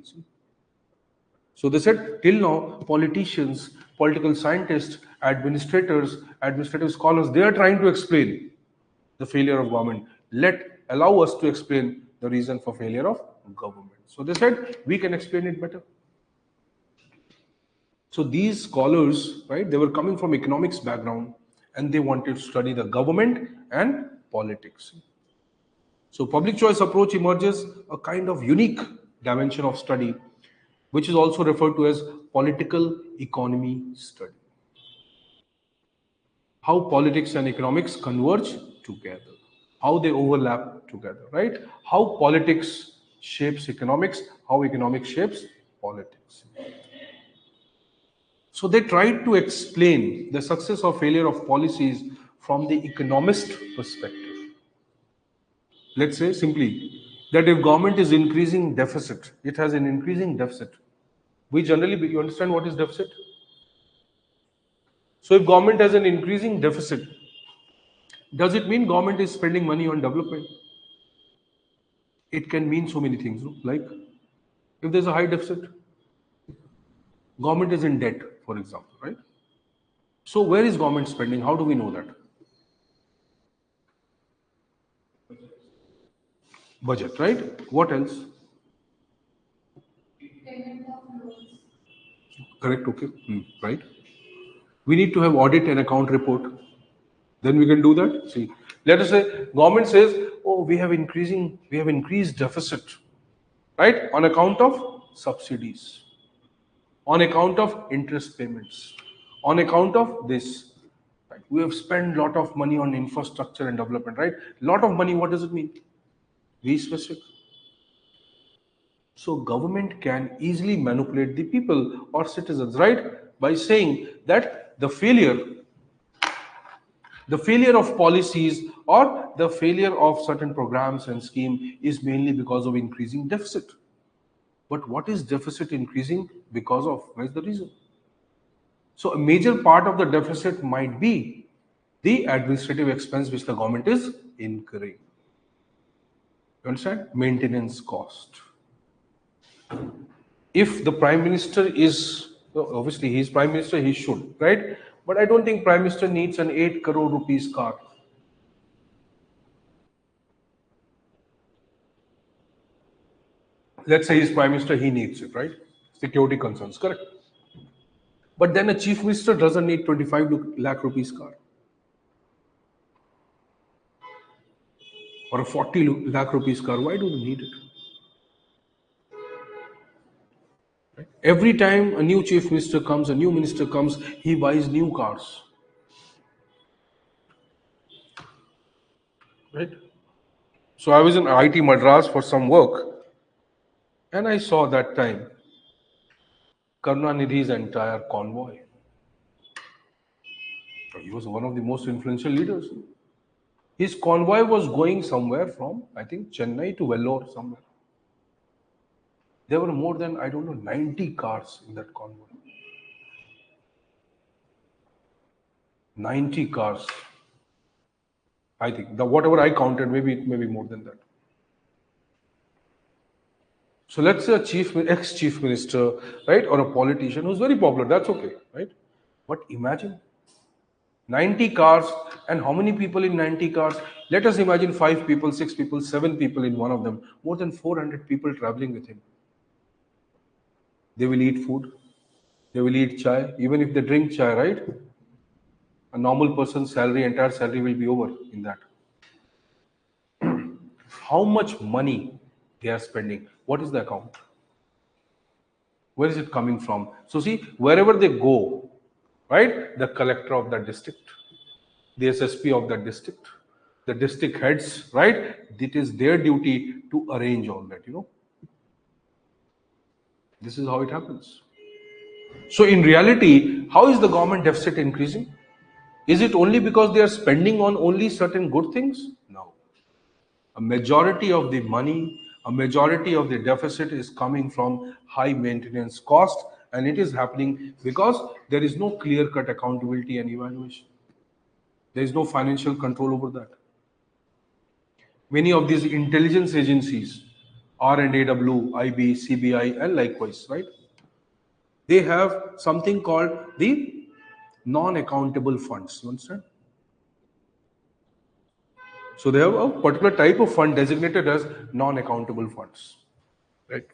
So they said, till now, politicians, political scientists, administrators, administrative scholars, they are trying to explain the failure of government. Allow us to explain the reason for failure of government. So they said, we can explain it better. So these scholars, right, they were coming from economics background and they wanted to study the government and politics. So public choice approach emerges a kind of unique dimension of study, which is also referred to as political economy study. How politics and economics converge together, how they overlap together, right? How politics shapes economics, how economics shapes politics. So they tried to explain the success or failure of policies from the economist perspective. Let's say simply that if government is increasing deficit, it has an increasing deficit. You understand what is deficit? So if government has an increasing deficit, does it mean government is spending money on development? It can mean so many things, no? Like if there's a high deficit, government is in debt, for example, right? So where is government spending? How do we know that? Budget, right? What else? Correct, okay. Right. We need to have audit and account report. Then we can do that. See, let us say government says, oh, we have increased deficit, right? On account of subsidies, on account of interest payments, on account of this. Right? We have spent a lot of money on infrastructure and development, right? Lot of money, what does it mean? Be specific. So government can easily manipulate the people or citizens, right? By saying that the failure of policies or the failure of certain programs and scheme is mainly because of increasing deficit. But what is deficit increasing because of? Where is the reason? So a major part of the deficit might be the administrative expense which the government is incurring. You understand? Maintenance cost. If the prime minister is, obviously he is prime minister, he should, right? But I don't think prime minister needs an 8 crore rupees car. Let's say he's prime minister, he needs it, right? Security concerns, correct? But then a chief minister doesn't need 25 lakh rupees car or a 40 lakh rupees car. Why do they need it? Right? Every time a new chief minister comes, a new minister comes, he buys new cars. Right? So I was in IIT Madras for some work and I saw that time Karunanidhi's entire convoy. He was one of the most influential leaders. His convoy was going somewhere from, I think, Chennai to Vellore somewhere. There were more than, I don't know, 90 cars in that convoy. 90 cars. I think, whatever I counted, maybe more than that. So let's say ex-chief minister, right, or a politician who's very popular, that's okay, right? But imagine 90 cars, and how many people in 90 cars? Let us imagine 5 people, 6 people, 7 people in one of them, more than 400 people traveling with him. They will eat food, they will eat chai, even if they drink chai, right? A normal person's entire salary will be over in that. How much money they are spending? What is the account? Where is it coming from? So see, wherever they go, right, the collector of that district, the SSP of that district, the district heads, right? It is their duty to arrange all that, This is how it happens. So in reality, how is the government deficit increasing? Is it only because they are spending on only certain good things? No. A majority of the money, a majority of the deficit is coming from high maintenance cost, and it is happening because there is no clear-cut accountability and evaluation. There is no financial control over that. Many of these intelligence agencies, R&AW, IB, CBI, and likewise, right? They have something called the non-accountable funds. You understand? So they have a particular type of fund designated as non-accountable funds, right?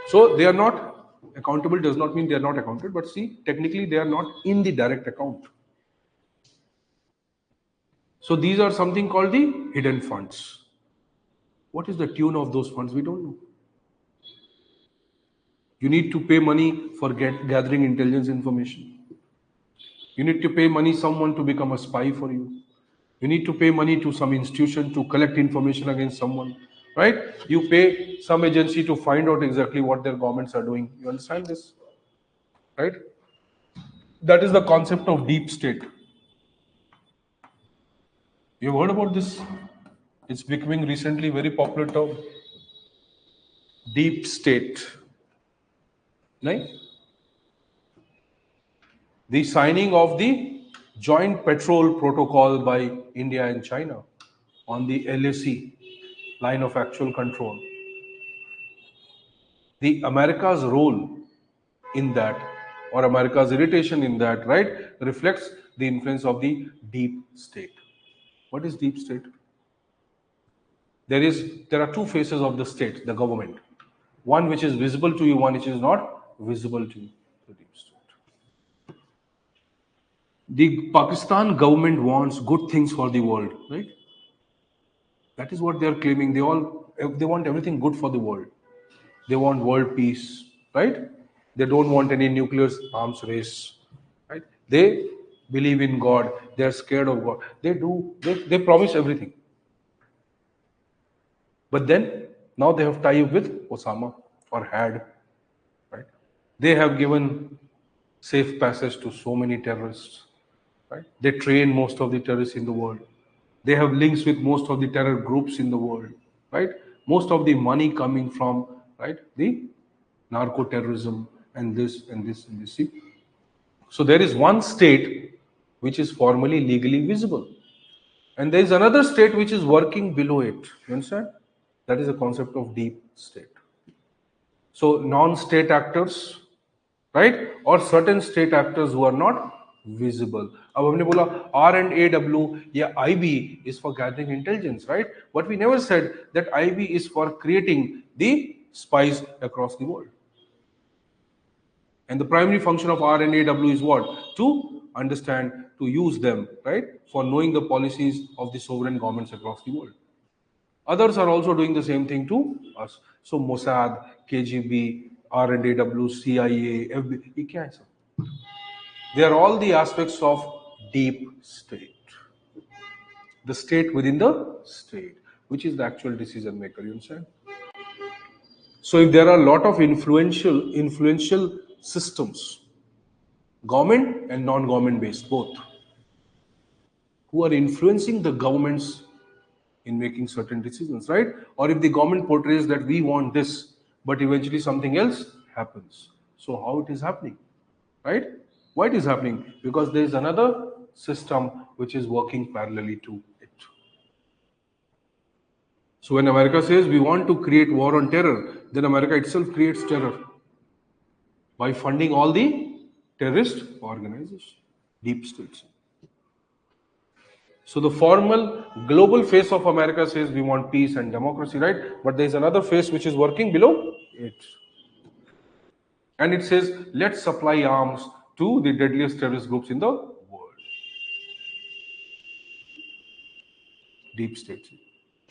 So they are not accountable. Does not mean they are not accounted, but see, technically they are not in the direct account. So these are something called the hidden funds. What is the tune of those funds? We don't know. You need to pay money for gathering intelligence information. You need to pay money someone to become a spy for you. You need to pay money to some institution to collect information against someone, right? You pay some agency to find out exactly what their governments are doing. You understand this, right? That is the concept of deep state. You've heard about this? It's becoming recently very popular term. Deep state. Right? The signing of the joint petrol protocol by India and China on the LAC, line of actual control. The America's role in that, or America's irritation in that, right, reflects the influence of the deep state. What is deep state? There are two faces of the state, the government. One which is visible to you, one which is not visible to you. The deep state. The Pakistan government wants good things for the world, right? That is what they are claiming. They want everything good for the world. They want world peace, right? They don't want any nuclear arms race, right? They believe in God. They are scared of God. They promise everything. But then now they have tie up with Osama, or had, right? They have given safe passage to so many terrorists, right? They train most of the terrorists in the world. They have links with most of the terror groups in the world, right? Most of the money coming from, right, the narco terrorism and this and this and this. See? So there is one state which is formally legally visible, and there is another state which is working below it. You understand? That is the concept of deep state. So non-state actors, right, or certain state actors who are not visible. अब हमने बोला R&AW या IB is for gathering intelligence, right? But we never said that IB is for creating the spies across the world. And the primary function of R&AW is what? To understand, to use them, right, for knowing the policies of the sovereign governments across the world. Others are also doing the same thing to us. So Mossad, KGB, R&AW, CIA, FBI, they are all the aspects of deep state. The state within the state, which is the actual decision maker, you understand? So if there are a lot of influential systems, government and non-government based both, who are influencing the governments in making certain decisions, right? Or if the government portrays that we want this, but eventually something else happens. So how it is happening, right? Why it is happening? Because there is another system which is working parallelly to it. So when America says we want to create war on terror, then America itself creates terror by funding all the terrorist organizations, deep states. So the formal global face of America says we want peace and democracy, right? But there is another face which is working below it. And it says, let's supply arms to the deadliest terrorist groups in the world. Deep state.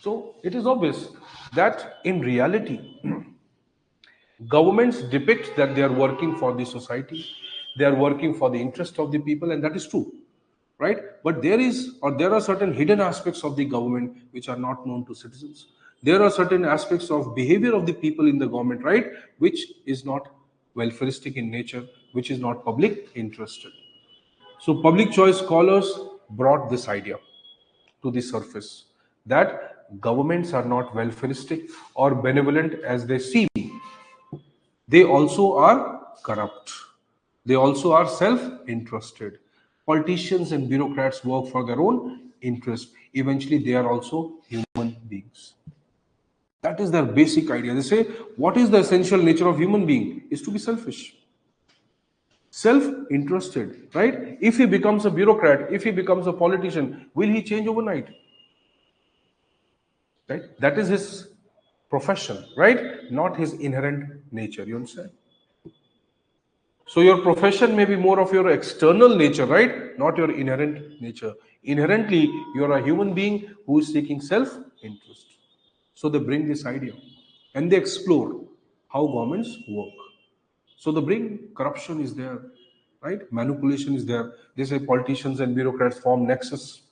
So it is obvious that in reality, governments depict that they are working for the society, they are working for the interest of the people, and that is true. right? But there are certain hidden aspects of the government which are not known to citizens. There are certain aspects of behavior of the people in the government, right, which is not welfaristic in nature, which is not public interested. So public choice scholars brought this idea to the surface that governments are not welfaristic or benevolent as they seem. They also are corrupt. They also are self-interested. Politicians and bureaucrats work for their own interest. Eventually, they are also human beings. That is their basic idea. They say, what is the essential nature of human being? Is to be selfish. Self-interested, right? If he becomes a bureaucrat, if he becomes a politician, will he change overnight? Right? That is his profession, right? Not his inherent nature. You understand? So your profession may be more of your external nature, right? Not your inherent nature. Inherently, you are a human being who is seeking self-interest. So they bring this idea and they explore how governments work. So they bring corruption is there, right? Manipulation is there. They say politicians and bureaucrats form nexus.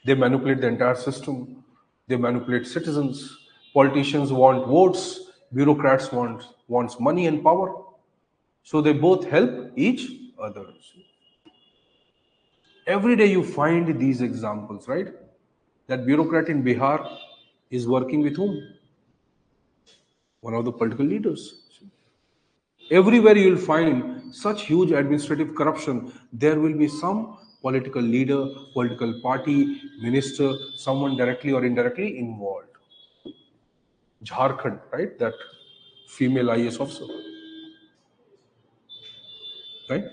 They manipulate the entire system. They manipulate citizens. Politicians want votes. Bureaucrats wants money and power. So they both help each other. Every day you find these examples, right? That bureaucrat in Bihar is working with whom? One of the political leaders. Everywhere you will find such huge administrative corruption, there will be some political leader, political party, minister, someone directly or indirectly involved. Jharkhand, right? That female IAS officer, right?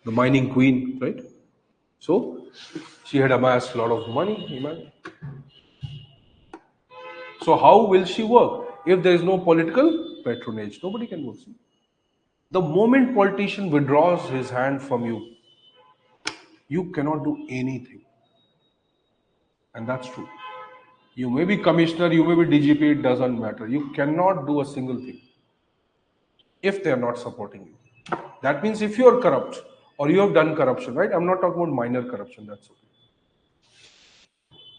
The mining queen, right? So she had amassed a lot of money, imagine. So how will she work if there is no political patronage? Nobody can work. The moment politician withdraws his hand from you, you cannot do anything. And that's true. You may be commissioner, you may be DGP, it doesn't matter. You cannot do a single thing if they are not supporting you. That means if you are corrupt or you have done corruption, right? I'm not talking about minor corruption, that's okay.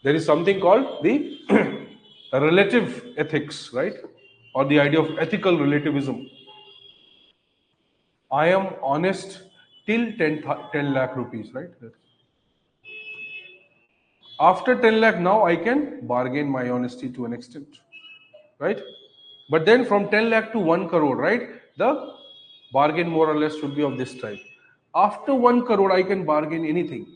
There is something called the relative ethics, right? Or the idea of ethical relativism. I am honest till 10 lakh rupees, right? After 10 lakh, now I can bargain my honesty to an extent, right? But then from 10 lakh to 1 crore, right? The bargain more or less should be of this type. After 1 crore, I can bargain anything.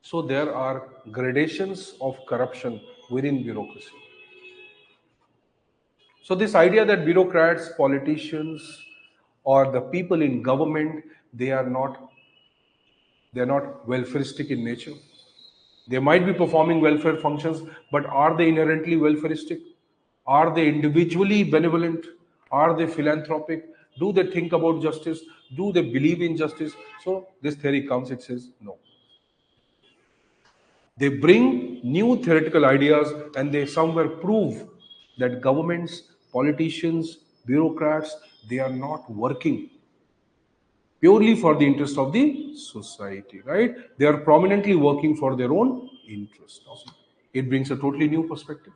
So there are gradations of corruption within bureaucracy. So this idea that bureaucrats, politicians, or the people in government, they're not welfaristic in nature. They might be performing welfare functions, but are they inherently welfaristic? Are they individually benevolent? Are they philanthropic? Do they think about justice? Do they believe in justice? So this theory comes, it says no. They bring new theoretical ideas and they somewhere prove that governments, politicians, bureaucrats, they are not working purely for the interest of the society, right? They are prominently working for their own interest. It brings a totally new perspective.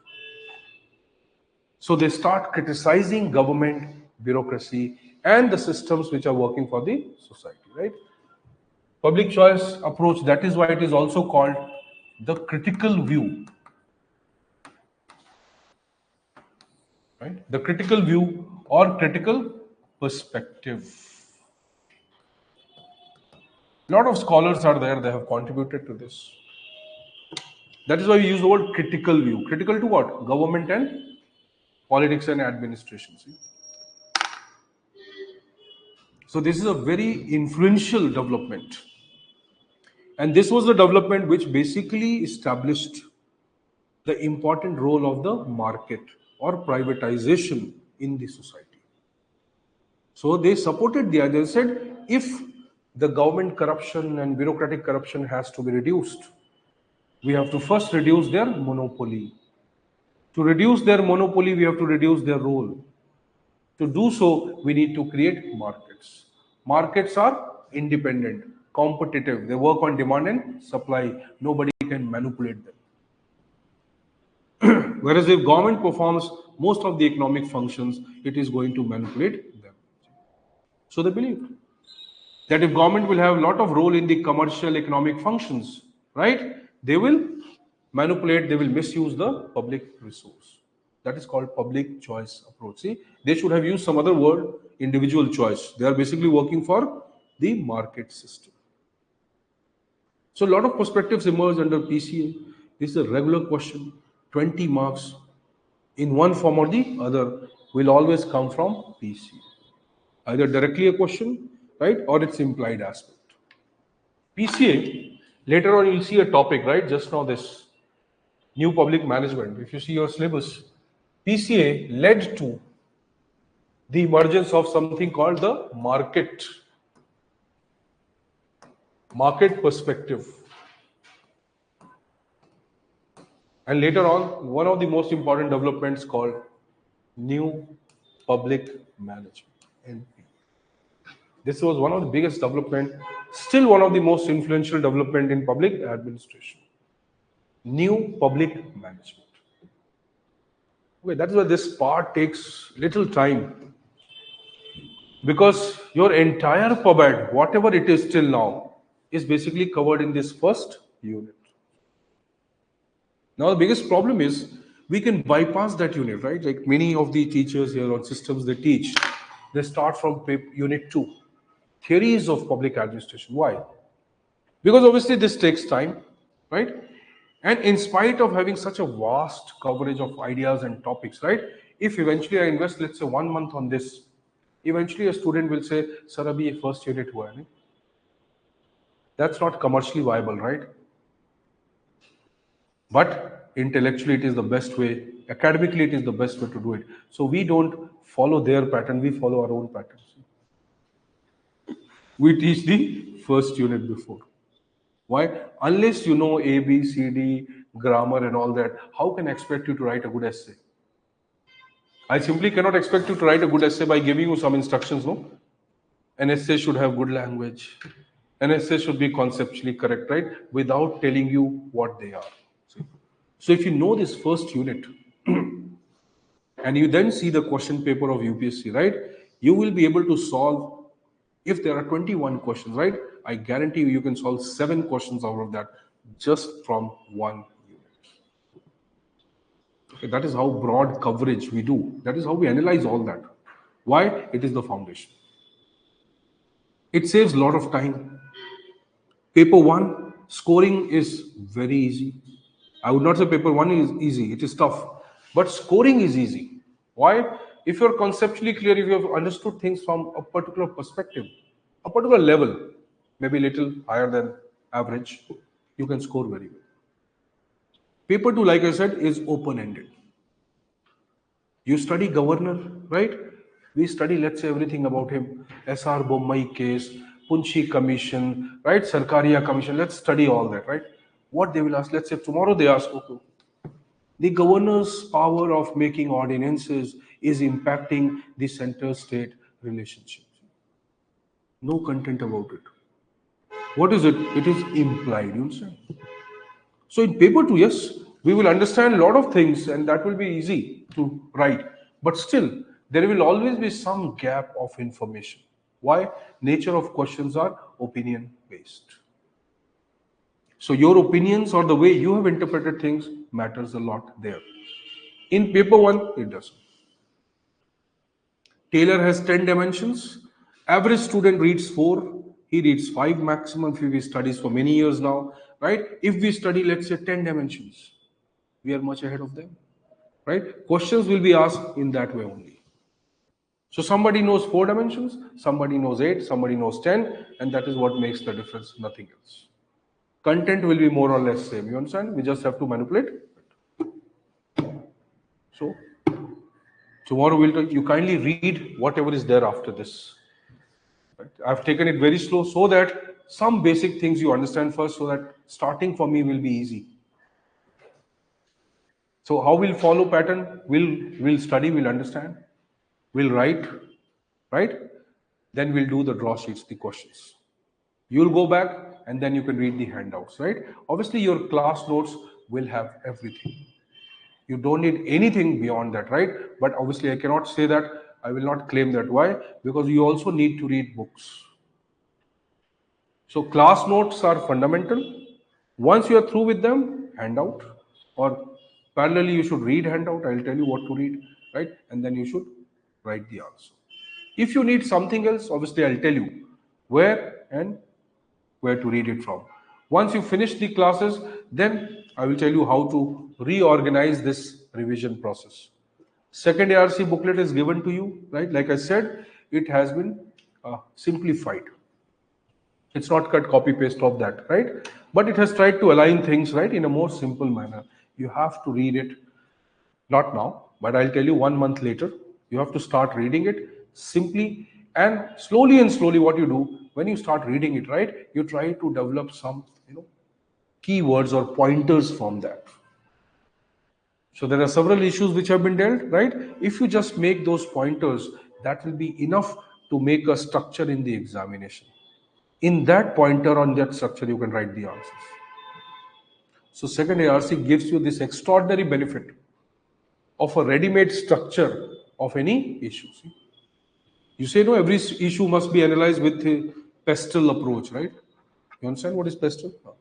So they start criticizing government, bureaucracy, and the systems which are working for the society, right? Public choice approach, that is why it is also called the critical view, right? The critical view or critical perspective. A lot of scholars are there, they have contributed to this. That is why we use the word critical view. Critical to what? Government and politics and administration. See? So this is a very influential development. And this was the development which basically established the important role of the market or privatization in the society. So they supported the idea. They said if the government corruption and bureaucratic corruption has to be reduced, we have to first reduce their monopoly. To reduce their monopoly, we have to reduce their role. To do so, we need to create markets. Markets are independent, competitive. They work on demand and supply. Nobody can manipulate them. Whereas if government performs most of the economic functions, it is going to manipulate them. So they believe that if government will have a lot of role in the commercial economic functions, right? They will manipulate, they will misuse the public resource. That is called public choice approach. See, they should have used some other word, individual choice. They are basically working for the market system. So a lot of perspectives emerge under PCA. This is a regular question, 20 marks in one form or the other will always come from PCA. Either directly a question, right, or its implied aspect. PCA, later on you'll see a topic, right, just now this, new public management. If you see your syllabus, PCA led to the emergence of something called the market perspective. And later on, one of the most important developments called new public management, NP. This was one of the biggest development, still one of the most influential development in public administration. New public management. Okay, that is why this part takes little time, because your entire PubAd, whatever it is till now, is basically covered in this first unit. Now the biggest problem is we can bypass that unit, right? Like many of the teachers here on systems, they teach, they start from unit 2, theories of public administration. Why? Because obviously this takes time, right? And in spite of having such a vast coverage of ideas and topics, right? If eventually I invest, let's say 1 month on this, eventually a student will say, Sir, abhi ye first unit hua hai. That's not commercially viable, right? But intellectually it is the best way, academically it is the best way to do it. So we don't follow their pattern, we follow our own patterns. We teach the first unit before. Why? Unless you know A, B, C, D, grammar and all that, how can I expect you to write a good essay? I simply cannot expect you to write a good essay by giving you some instructions, no? An essay should have good language. An essay should be conceptually correct, right? Without telling you what they are. So if you know this first unit, and you then see the question paper of UPSC, right? You will be able to solve, if there are 21 questions, right? I guarantee you can solve 7 questions out of that just from one unit. Okay, that is how broad coverage we do. That is how we analyze all that. Why? It is the foundation. It saves a lot of time. Paper 1, scoring is very easy. I would not say paper 1 is easy, it is tough. But scoring is easy. Why? If you're conceptually clear, if you have understood things from a particular perspective, a particular level, maybe a little higher than average, you can score very well. Paper 2, like I said, is open-ended. You study governor, right? We study, let's say, everything about him. SR Bommai case, Punchi commission, right? Sarkaria commission. Let's study all that, right? What they will ask, let's say tomorrow they ask, okay, the governor's power of making ordinances is impacting the center-state relationship. No content about it. What is it? It is implied, you understand? So in paper 2, yes, we will understand a lot of things and that will be easy to write. But still, there will always be some gap of information. Why? Nature of questions are opinion-based. So your opinions or the way you have interpreted things matters a lot there. In paper 1, it doesn't. Taylor has 10 dimensions. Average student reads 4. He reads 5 maximum if he studies for many years now, right? If we study, let's say, 10 dimensions, we are much ahead of them, right? Questions will be asked in that way only. So somebody knows 4 dimensions, somebody knows 8, somebody knows 10, and that is what makes the difference, nothing else. Content will be more or less same, you understand? We just have to manipulate. So tomorrow you kindly read whatever is there after this. Right? I've taken it very slow so that some basic things you understand first, so that starting for me will be easy. So how we'll follow pattern? We'll study, we'll understand, we'll write, right? Then we'll do the draw sheets, the questions. You'll go back and then you can read the handouts, right? Obviously, your class notes will have everything. You don't need anything beyond that, right? But obviously, I cannot say that. I will not claim that. Why? Because you also need to read books. So class notes are fundamental. Once you are through with them, handout, or parallelly you should read handout. I'll tell you what to read, right? And then you should write the answer. If you need something else, obviously I'll tell you where and where to read it from. Once you finish the classes, then I will tell you how to reorganize this revision process. Second ARC booklet is given to you, right? Like I said, it has been simplified. It's not cut copy paste of that, right? But it has tried to align things, right, in a more simple manner. You have to read it, not now, but I'll tell you 1 month later. You have to start reading it simply and slowly. What you do when you start reading it, right, you try to develop some, keywords or pointers from that. So there are several issues which have been dealt, right? If you just make those pointers, that will be enough to make a structure in the examination. In that pointer on that structure, you can write the answers. So second ARC gives you this extraordinary benefit of a ready-made structure of any issue. See? You say, no, every issue must be analyzed with a pestle approach, right? You understand what is pestle? No.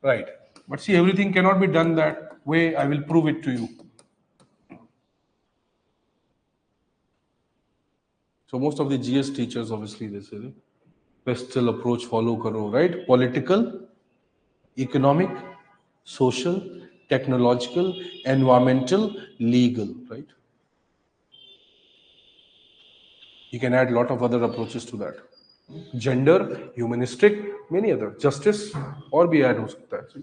Right. But see, everything cannot be done that way. I will prove it to you. So most of the GS teachers, obviously, they say, pestle approach follow karo, right? Political, economic, social, technological, environmental, legal, right? You can add a lot of other approaches to that. Gender, humanistic, many other. Justice, or be add ho sakta hai.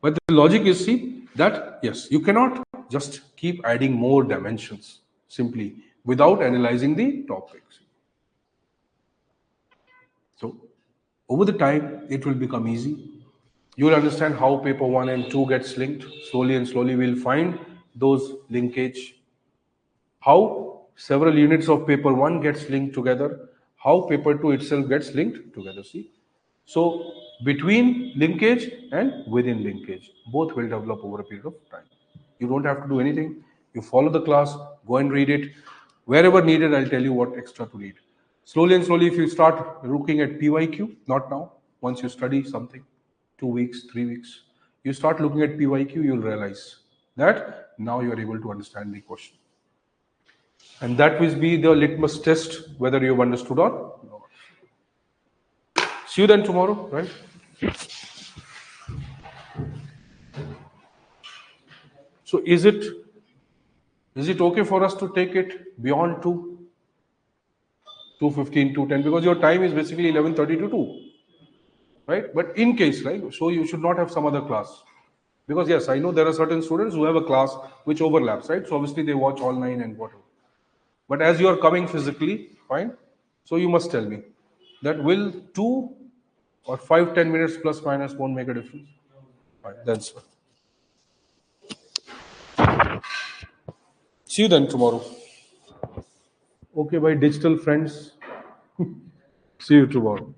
But the logic is, see, that yes, you cannot just keep adding more dimensions simply without analyzing the topics. So over the time, it will become easy. You will understand how paper 1 and 2 gets linked. Slowly and slowly, we'll find those linkage. How several units of paper 1 gets linked together. How paper 2 itself gets linked together. See? So between linkage and within linkage, both will develop over a period of time. You don't have to do anything. You follow the class, go and read it. Wherever needed, I'll tell you what extra to read. Slowly and slowly, if you start looking at PYQ, not now, once you study something, 2 weeks, 3 weeks, you start looking at PYQ, you'll realize that now you are able to understand the question. And that will be the litmus test whether you've understood or not. See you then tomorrow, right? So is it okay for us to take it beyond 2:15, 2:10? Because your time is basically 11:30 to 2. Right? But in case, right? So you should not have some other class. Because yes, I know there are certain students who have a class which overlaps, right? So obviously they watch all 9 and whatever. But as you are coming physically, fine. So you must tell me that will 2 or 5, 10 minutes plus minus won't make a difference. Fine, that's all. See you then tomorrow. Okay, my digital friends. See you tomorrow.